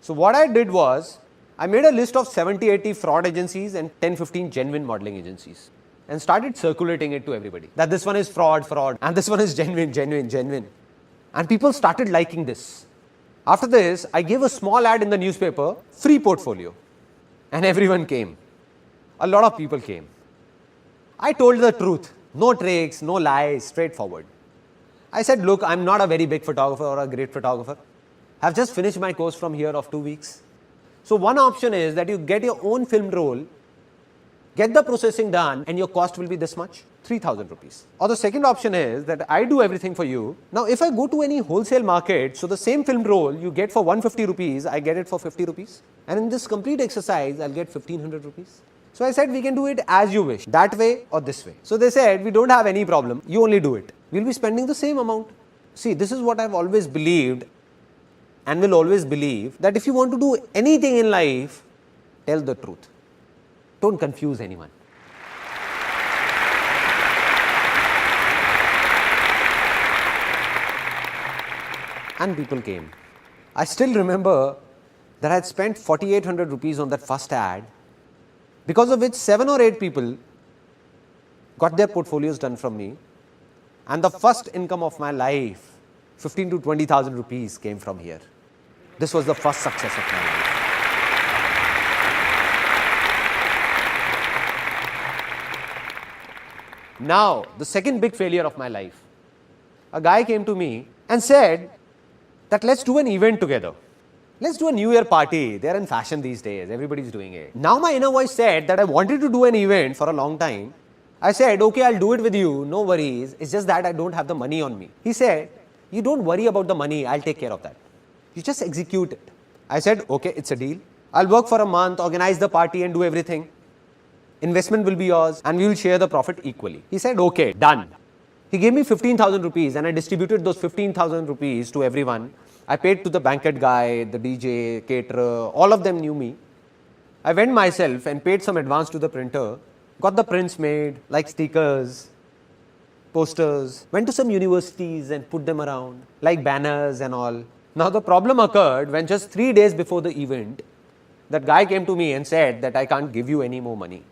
So what I did was, I made a list of 70-80 fraud agencies and 10-15 genuine modeling agencies and started circulating it to everybody. That this one is fraud, and this one is genuine. And people started liking this. After this, I gave a small ad in the newspaper, free portfolio. And everyone came. A lot of people came. I told the truth. No tricks, no lies, straightforward. I said, look, I'm not a very big photographer or a great photographer. I've just finished my course from here of 2 weeks. So one option is that you get your own film roll, get the processing done, and your cost will be this much, 3,000 rupees. Or the second option is that I do everything for you. Now, if I go to any wholesale market, so the same film roll you get for 150 rupees, I get it for 50 rupees. And in this complete exercise, I'll get 1,500 rupees. So I said, we can do it as you wish, that way or this way. So they said, we don't have any problem, you only do it. We'll be spending the same amount. See, this is what I've always believed, and will always believe that if you want to do anything in life, tell the truth. Don't confuse anyone. And people came. I still remember that I had spent 4,800 rupees on that first ad, because of which 7 or 8 people got their portfolios done from me, and the first income of my life, 15 to 20,000 rupees, came from here. This was the first success of my life. Now, the second big failure of my life. A guy came to me and said that let's do an event together. Let's do a New Year party. They're in fashion these days. Everybody's doing it. Now my inner voice said that I wanted to do an event for a long time. I said, okay, I'll do it with you. No worries. It's just that I don't have the money on me. He said, you don't worry about the money. I'll take care of that. You just execute it. I said, okay, it's a deal. I'll work for a month, organize the party and do everything. Investment will be yours and we will share the profit equally. He said, okay, done. He gave me 15,000 rupees and I distributed those 15,000 rupees to everyone. I paid to the banquet guy, the DJ, caterer, all of them knew me. I went myself and paid some advance to the printer, got the prints made, like stickers, posters, went to some universities and put them around, like banners and all. Now the problem occurred when just 3 days before the event, that guy came to me and said that I can't give you any more money.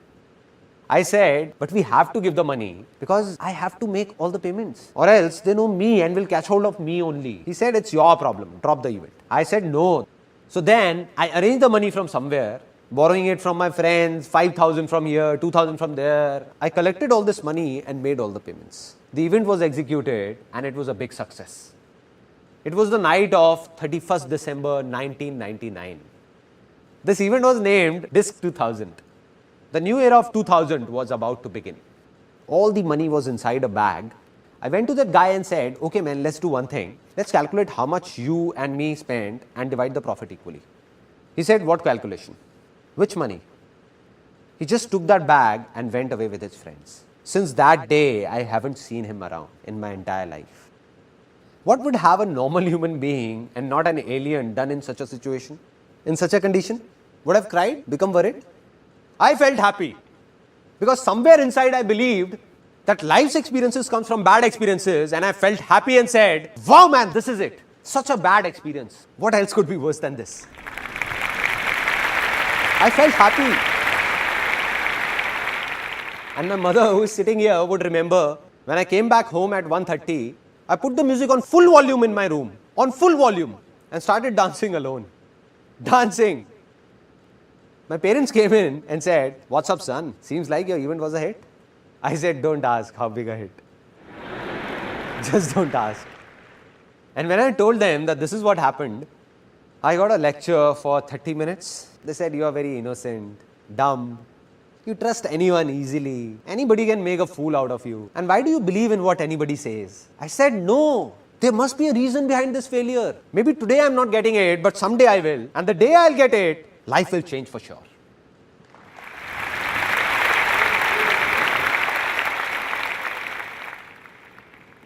I said, but we have to give the money because I have to make all the payments, or else they know me and will catch hold of me only. He said, it's your problem, drop the event. I said, no. So then I arranged the money from somewhere, borrowing it from my friends, 5,000 from here, 2,000 from there. I collected all this money and made all the payments. The event was executed and it was a big success. It was the night of 31st December 1999. This event was named Disc 2000. The new era of 2000 was about to begin. All the money was inside a bag. I went to that guy and said, okay man, let's do one thing. Let's calculate how much you and me spent and divide the profit equally. He said, what calculation? Which money? He just took that bag and went away with his friends. Since that day, I haven't seen him around in my entire life. What would have a normal human being and not an alien done in such a situation? In such a condition? Would have cried? Become worried? I felt happy because somewhere inside I believed that life's experiences comes from bad experiences, and I felt happy and said, wow man, this is it. Such a bad experience. What else could be worse than this? I felt happy. And my mother, who is sitting here, would remember when I came back home at 1:30, I put the music on full volume in my room, on full volume, and started dancing alone. Dancing. My parents came in and said, what's up son? Seems like your event was a hit. I said, don't ask how big a hit. Just don't ask. And when I told them that this is what happened, I got a lecture for 30 minutes. They said, you are very innocent, dumb. You trust anyone easily. Anybody can make a fool out of you. And why do you believe in what anybody says? I said, no. There must be a reason behind this failure. Maybe today I'm not getting it, but someday I will. And the day I'll get it, life will change for sure.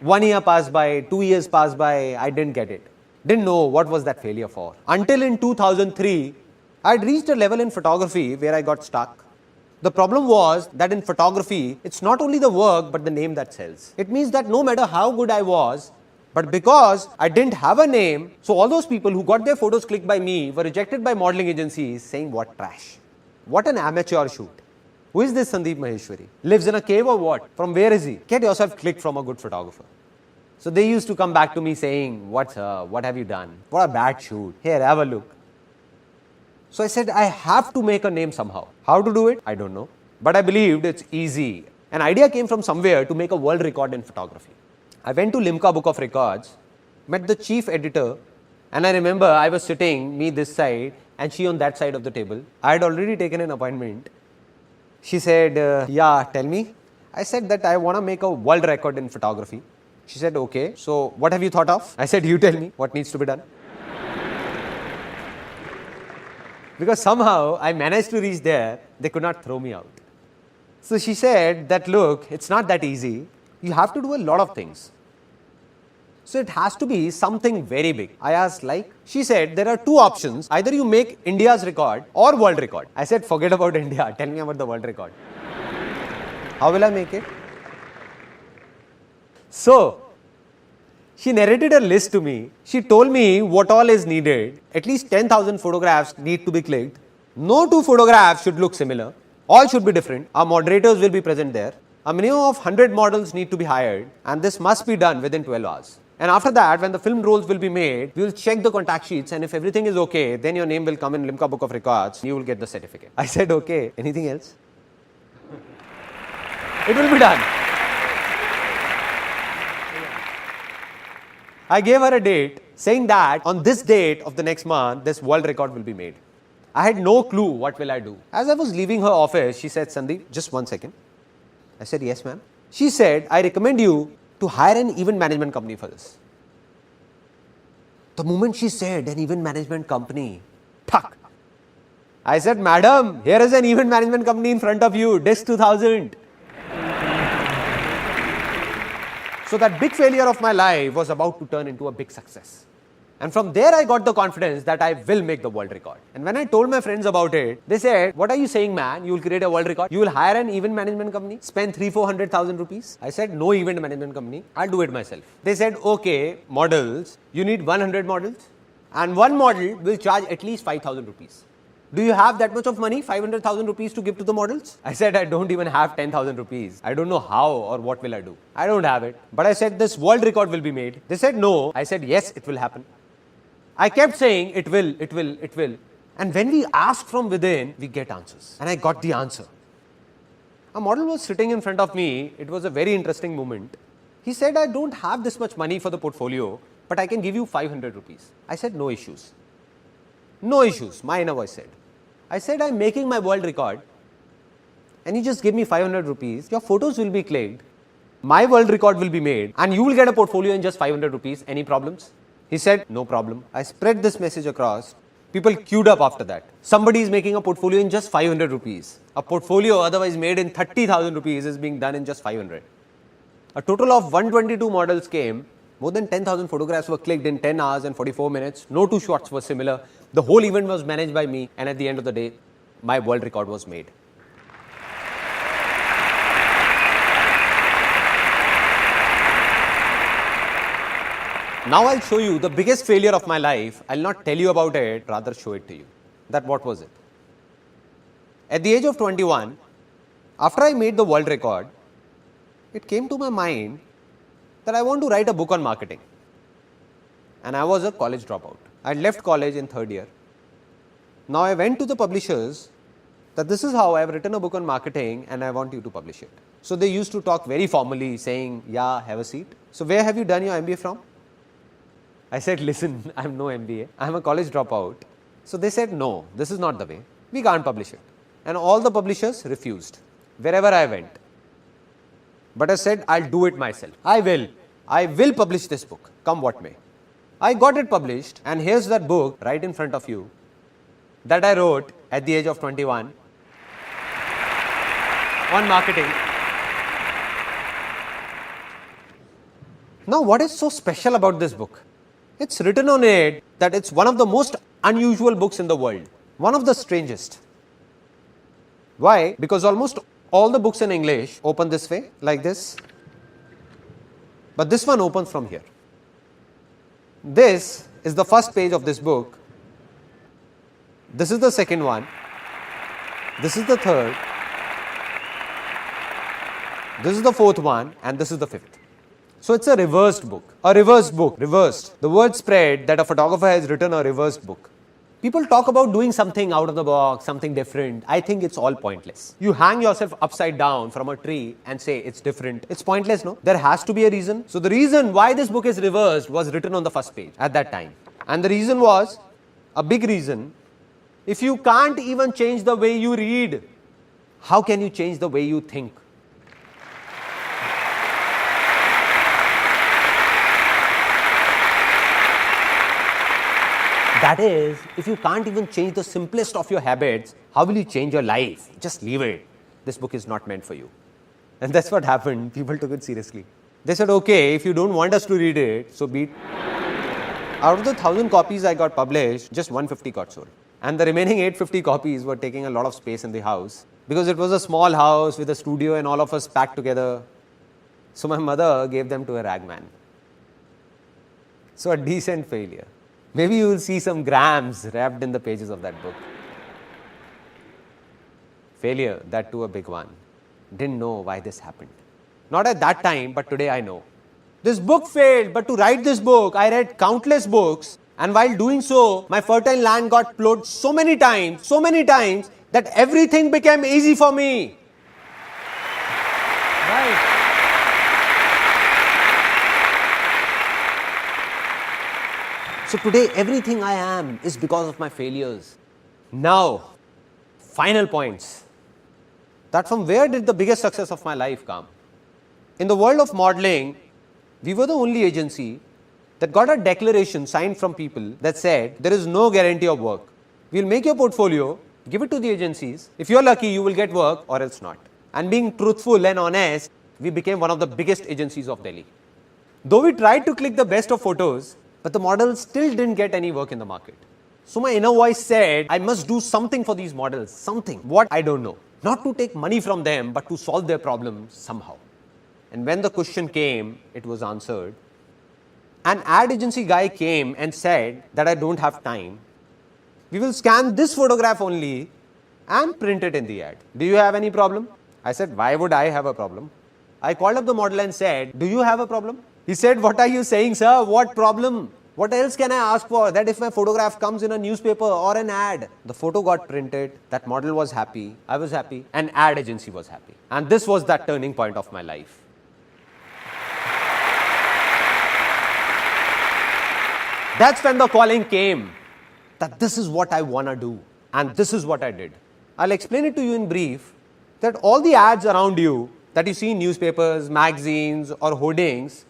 One year passed by, 2 years passed by, I didn't get it. Didn't know what was that failure for. Until in 2003, I had reached a level in photography where I got stuck. The problem was that in photography, it's not only the work but the name that sells. It means that no matter how good I was, but because I didn't have a name, so all those people who got their photos clicked by me were rejected by modeling agencies saying, what trash. What an amateur shoot. Who is this Sandeep Maheshwari? Lives in a cave or what? From where is he? Get yourself clicked from a good photographer. So they used to come back to me saying, what's up? What have you done? What a bad shoot. Here, have a look. So I said, I have to make a name somehow. How to do it? I don't know. But I believed it's easy. An idea came from somewhere to make a world record in photography. I went to Limca Book of Records, met the chief editor, and I remember I was sitting, me this side, and she on that side of the table. I had already taken an appointment. She said, yeah, tell me. I said that I want to make a world record in photography. She said, okay, so what have you thought of? I said, you tell me what needs to be done. Because somehow I managed to reach there, they could not throw me out. So she said that, look, it's not that easy. You have to do a lot of things. So it has to be something very big. I asked like, she said there are two options. Either you make India's record or world record. I said forget about India, tell me about the world record. How will I make it? So, she narrated a list to me. She told me what all is needed. At least 10,000 photographs need to be clicked. No two photographs should look similar. All should be different. Our moderators will be present there. A minimum of 100 models need to be hired, and this must be done within 12 hours. And after that, when the film rolls will be made, we will check the contact sheets, and if everything is okay, then your name will come in Limca Book of Records. You will get the certificate. I said, okay. Anything else? It will be done. I gave her a date saying that on this date of the next month, this world record will be made. I had no clue what will I do. As I was leaving her office, she said, Sandeep, just 1 second. I said, yes, ma'am. She said, I recommend you to hire an event management company for this. The moment she said an event management company, tuck. I said, madam, here is an event management company in front of you, DISC 2000. So that big failure of my life was about to turn into a big success. And from there I got the confidence that I will make the world record. And when I told my friends about it, they said, what are you saying, man? You will create a world record? You will hire an event management company? Spend 300,000-400,000 rupees? I said, no event management company. I'll do it myself. They said, okay, models. You need 100 models. And one model will charge at least 5,000 rupees. Do you have that much of money, 500,000 rupees to give to the models? I said, I don't even have 10,000 rupees. I don't know how or what will I do. I don't have it. But I said, this world record will be made. They said, no. I said, yes, it will happen. I kept saying, it will, it will, it will. And when we ask from within, we get answers. And I got the answer. A model was sitting in front of me. It was a very interesting moment. He said, I don't have this much money for the portfolio, but I can give you 500 rupees. I said, no issues. No issues, my inner voice said. I said, I'm making my world record. And you just give me 500 rupees. Your photos will be clicked. My world record will be made. And you will get a portfolio in just 500 rupees. Any problems? He said, no problem. I spread this message across. People queued up after that. Somebody is making a portfolio in just 500 rupees. A portfolio otherwise made in 30,000 rupees is being done in just 500. A total of 122 models came. More than 10,000 photographs were clicked in 10 hours and 44 minutes. No two shots were similar. The whole event was managed by me. And at the end of the day, my world record was made. Now I'll show you the biggest failure of my life. I'll not tell you about it, rather show it to you. That what was it? At the age of 21, after I made the world record, it came to my mind that I want to write a book on marketing. And I was a college dropout. I left college in 3rd year. Now I went to the publishers that this is how I have written a book on marketing and I want you to publish it. So they used to talk very formally saying, yeah, have a seat. So where have you done your MBA from? I said, listen, I have no MBA. I am a college dropout. So they said, no, this is not the way. We can't publish it. And all the publishers refused wherever I went. But I said, I'll do it myself. I will publish this book, come what may. I got it published, and here's that book right in front of you that I wrote at the age of 21 on marketing. Now, what is so special about this book? It's written on it that it's one of the most unusual books in the world, one of the strangest. Why? Because almost all the books in English open this way, like this. But this one opens from here. This is the first page of this book. This is the second one. This is the third. This is the fourth one, and this is the fifth. So it's a reversed book. A reversed book. Reversed. The word spread that a photographer has written a reversed book. People talk about doing something out of the box, something different. I think it's all pointless. You hang yourself upside down from a tree and say it's different. It's pointless, no? There has to be a reason. So the reason why this book is reversed was written on the first page at that time. And the reason was, a big reason, if you can't even change the way you read, how can you change the way you think? That is, if you can't even change the simplest of your habits, how will you change your life? Just leave it. This book is not meant for you. And that's what happened. People took it seriously. They said, okay, if you don't want us to read it, so be it. Out of the 1,000 copies I got published, just 150 got sold. And the remaining 850 copies were taking a lot of space in the house because it was a small house with a studio and all of us packed together. So my mother gave them to a ragman. So a decent failure. Maybe you will see some grams wrapped in the pages of that book. Failure, that too a big one. Didn't know why this happened. Not at that time, but today I know. This book failed, but to write this book, I read countless books, and while doing so, my fertile land got plowed so many times, that everything became easy for me. Right. So today, everything I am is because of my failures. Now, final points. That from where did the biggest success of my life come? In the world of modeling, we were the only agency that got a declaration signed from people that said, there is no guarantee of work. We'll make your portfolio, give it to the agencies. If you're lucky, you will get work or else not. And being truthful and honest, we became one of the biggest agencies of Delhi. Though we tried to click the best of photos, but the models still didn't get any work in the market. So my inner voice said, I must do something for these models, something. What? I don't know. Not to take money from them, but to solve their problems somehow. And when the question came, it was answered. An ad agency guy came and said that I don't have time. We will scan this photograph only and print it in the ad. Do you have any problem? I said, why would I have a problem? I called up the model and said, do you have a problem? He said, what are you saying, sir? What problem? What else can I ask for? That if my photograph comes in a newspaper or an ad, the photo got printed, that model was happy, I was happy, and ad agency was happy. And this was that turning point of my life. That's when the calling came that this is what I want to do. And this is what I did. I'll explain it to you in brief that all the ads around you that you see in newspapers, magazines or hoardings,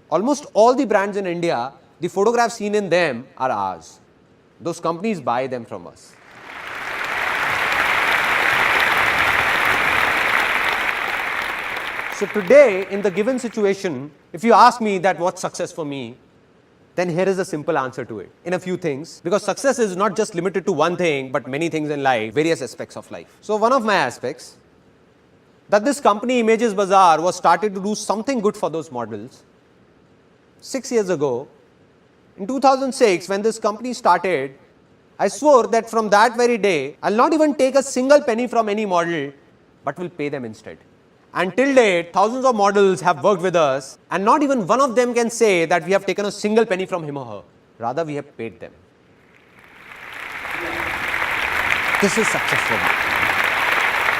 almost all the brands in India, the photographs seen in them are ours. Those companies buy them from us. So today, in the given situation, if you ask me that what's success for me, then here is a simple answer to it in a few things, because success is not just limited to one thing, but many things in life, various aspects of life. So one of my aspects, that this company Images Bazaar was started to do something good for those models. 6 years ago, in 2006, when this company started, I swore that from that very day, I'll not even take a single penny from any model, but will pay them instead. And till date, thousands of models have worked with us, and not even one of them can say that we have taken a single penny from him or her. Rather, we have paid them. This is success for me.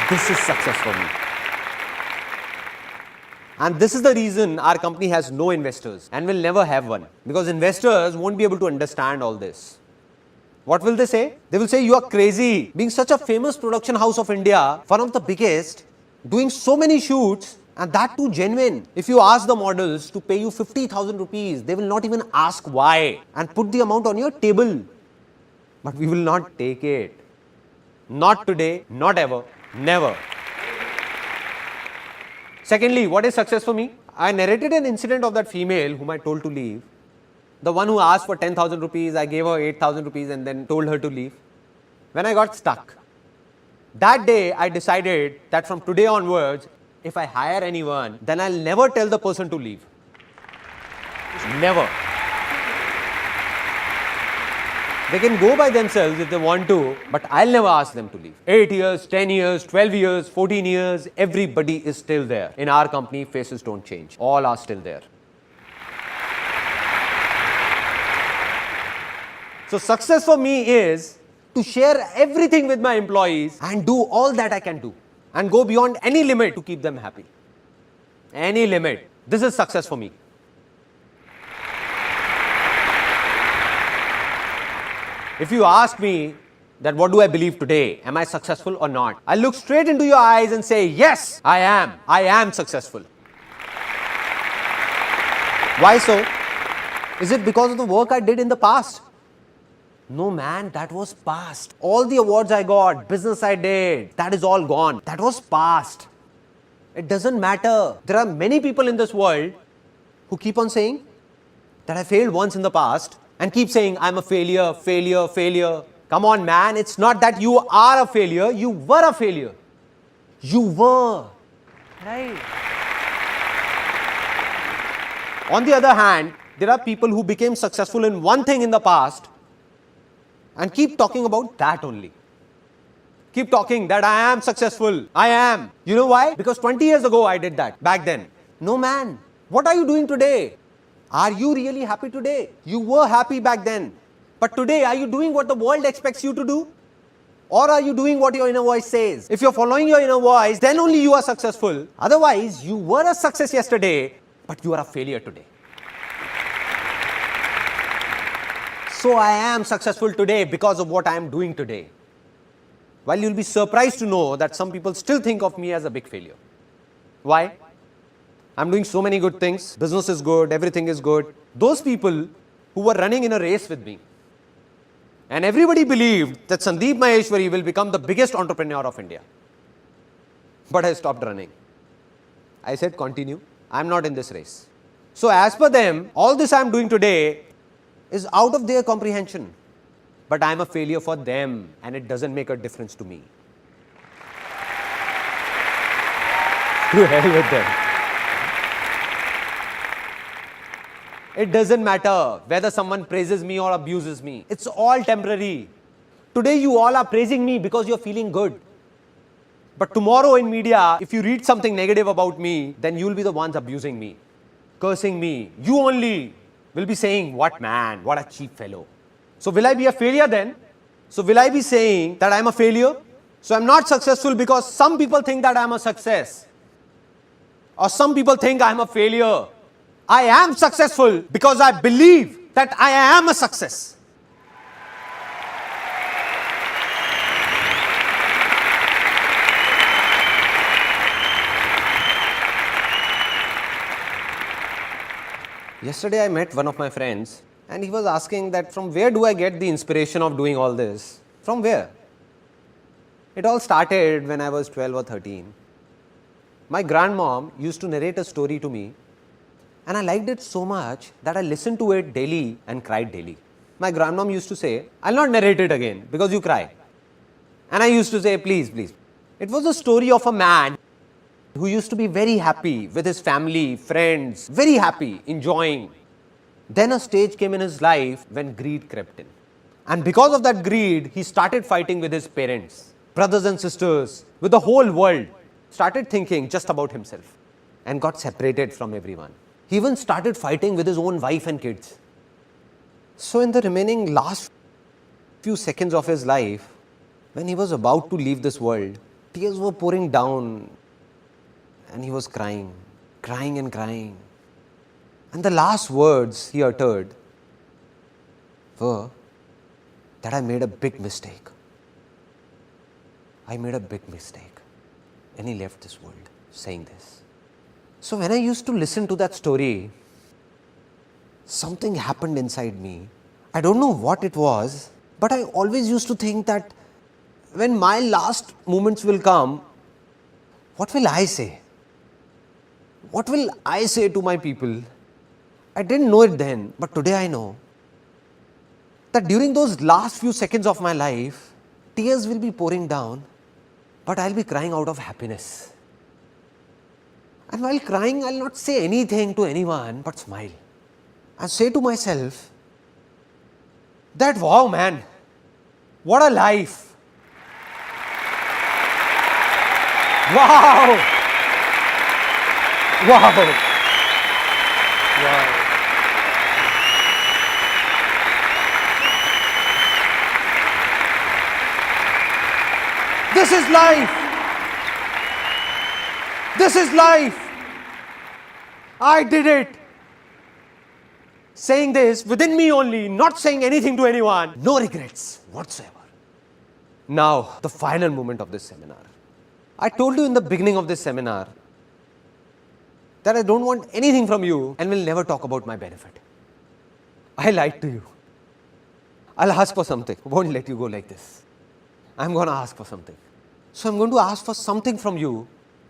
This is success for me. And this is the reason our company has no investors and will never have one, because investors won't be able to understand all this. What will they say? They will say, you are crazy. Being such a famous production house of India, one of the biggest, doing so many shoots, and that too genuine. If you ask the models to pay you 50,000 rupees, they will not even ask why and put the amount on your table. But we will not take it. Not today, not ever, never. Secondly, what is success for me? I narrated an incident of that female whom I told to leave. The one who asked for 10,000 rupees, I gave her 8,000 rupees and then told her to leave. When I got stuck, that day I decided that from today onwards, if I hire anyone, then I'll never tell the person to leave. Never. They can go by themselves if they want to, but I'll never ask them to leave. 8 years, 10 years, 12 years, 14 years, everybody is still there. In our company, faces don't change. All are still there. So success for me is to share everything with my employees and do all that I can do and go beyond any limit to keep them happy. Any limit. This is success for me. If you ask me that what do I believe today, am I successful or not? I look straight into your eyes and say, yes, I am. I am successful. Why so? Is it because of the work I did in the past? No man, that was past. All the awards I got, business I did, that is all gone. That was past. It doesn't matter. There are many people in this world who keep on saying that I failed once in the past and keep saying I'm a failure, failure, failure. Come on, man, it's not that you are a failure, you were a failure. You were. Right. On the other hand, there are people who became successful in one thing in the past and keep talking about that only. Keep talking that I am successful. I am. You know why? Because 20 years ago I did that back then. No, man. What are you doing today? Are you really happy today? You were happy back then. But today, are you doing what the world expects you to do? Or are you doing what your inner voice says? If you're following your inner voice, then only you are successful. Otherwise, you were a success yesterday, but you are a failure today. So I am successful today because of what I am doing today. While you'll be surprised to know that some people still think of me as a big failure. Why? I'm doing so many good things. Business is good, everything is good. Those people who were running in a race with me, and everybody believed that Sandeep Maheshwari will become the biggest entrepreneur of India. But I stopped running. I said, continue. I'm not in this race. So as per them, all this I'm doing today is out of their comprehension. But I'm a failure for them and it doesn't make a difference to me. To hell with them. It doesn't matter whether someone praises me or abuses me. It's all temporary. Today you all are praising me because you're feeling good. But tomorrow in media, if you read something negative about me, then you'll be the ones abusing me, cursing me. You only will be saying, what man, what a cheap fellow. So will I be a failure then? So will I be saying that I'm a failure? So I'm not successful because some people think that I'm a success. Or some people think I'm a failure. I am successful because I believe that I am a success. Yesterday I met one of my friends and he was asking that from where do I get the inspiration of doing all this? From where? It all started when I was 12 or 13. My grandmom used to narrate a story to me and I liked it so much that I listened to it daily and cried daily. My grandmom used to say, I'll not narrate it again because you cry. And I used to say, please, please. It was a story of a man who used to be very happy with his family, friends, very happy, enjoying. Then a stage came in his life when greed crept in. And because of that greed, he started fighting with his parents, brothers and sisters, with the whole world. Started thinking just about himself and got separated from everyone. He even started fighting with his own wife and kids. So in the remaining last few seconds of his life, when he was about to leave this world, tears were pouring down and he was crying, crying and crying. And the last words he uttered were that I made a big mistake. I made a big mistake. And he left this world saying this. So when I used to listen to that story, something happened inside me. I don't know what it was, but I always used to think that when my last moments will come, what will I say? What will I say to my people? I didn't know it then, but today I know that during those last few seconds of my life, tears will be pouring down, but I'll be crying out of happiness. And while crying, I'll not say anything to anyone but smile. And say to myself that, wow, man, what a life. Wow. Wow. Wow. This is life. This is life. I did it. Saying this within me only, not saying anything to anyone, no regrets whatsoever. Now, the final moment of this seminar. I told you in the beginning of this seminar that I don't want anything from you and will never talk about my benefit. I lied to you. I'll ask for something. Won't let you go like this. I'm going to ask for something. So I'm going to ask for something from you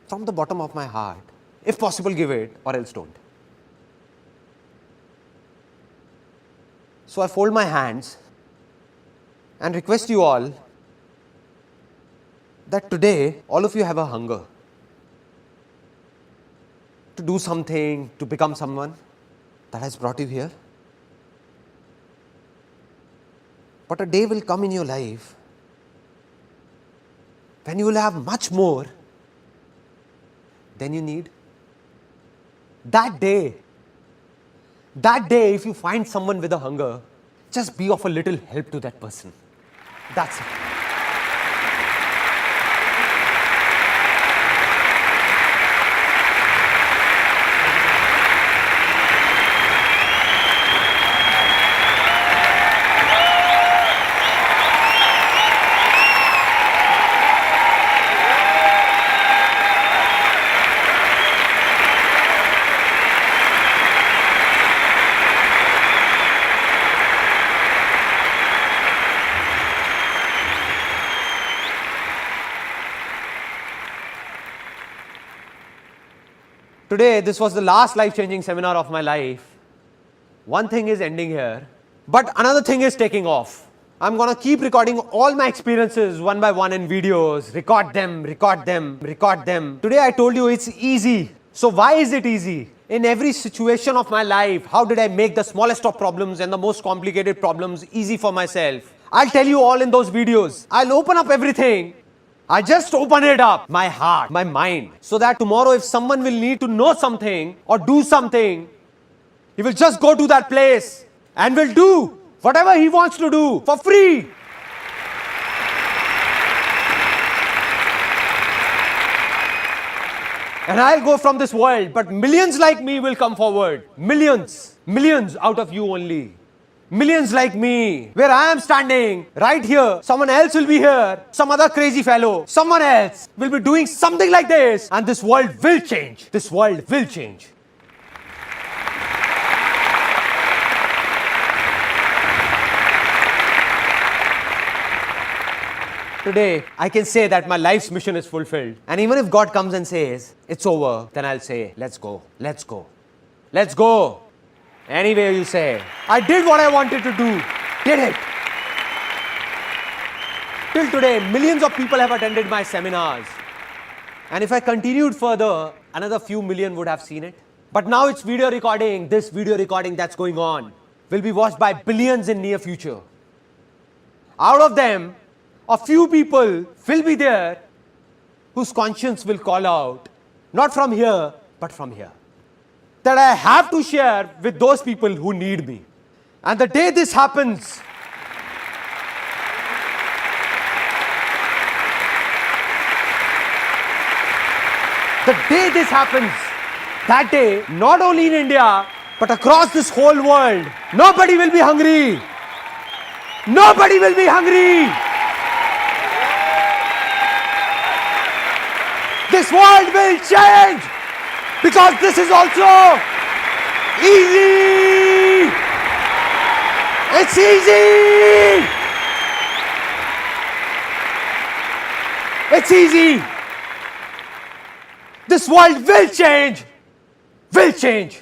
from the bottom of my heart. If possible, give it or else don't. So I fold my hands and request you all that today all of you have a hunger to do something, to become someone that has brought you here. But a day will come in your life when you will have much more than you need. That day, if you find someone with a hunger, just be of a little help to that person. That's it. Today, this was the last life-changing seminar of my life. One thing is ending here, but another thing is taking off. I'm gonna keep recording all my experiences one by one in videos, record them. Today I told you it's easy. So why is it easy? In every situation of my life, how did I make the smallest of problems and the most complicated problems easy for myself? I'll tell you all in those videos. I'll open up everything. I just open it up, my heart, my mind, so that tomorrow if someone will need to know something or do something, he will just go to that place and will do whatever he wants to do for free. And I'll go from this world, but millions like me will come forward. Millions out of you only. Millions like me, where I am standing, right here, someone else will be here, some other crazy fellow, someone else will be doing something like this, and this world will change. This world will change. Today, I can say that my life's mission is fulfilled. And even if God comes and says, it's over, then I'll say, let's go. Anyway, you say, I did what I wanted to do, did it. Till today, millions of people have attended my seminars. And if I continued further, another few million would have seen it. But now it's video recording, this video recording that's going on will be watched by billions in near future. Out of them, a few people will be there whose conscience will call out, not from here, but from here, that I have to share with those people who need me. And the day this happens, that day, not only in India, but across this whole world, nobody will be hungry. Nobody will be hungry. This world will change. Because this is also easy. It's easy. It's easy. This world will change. Will change.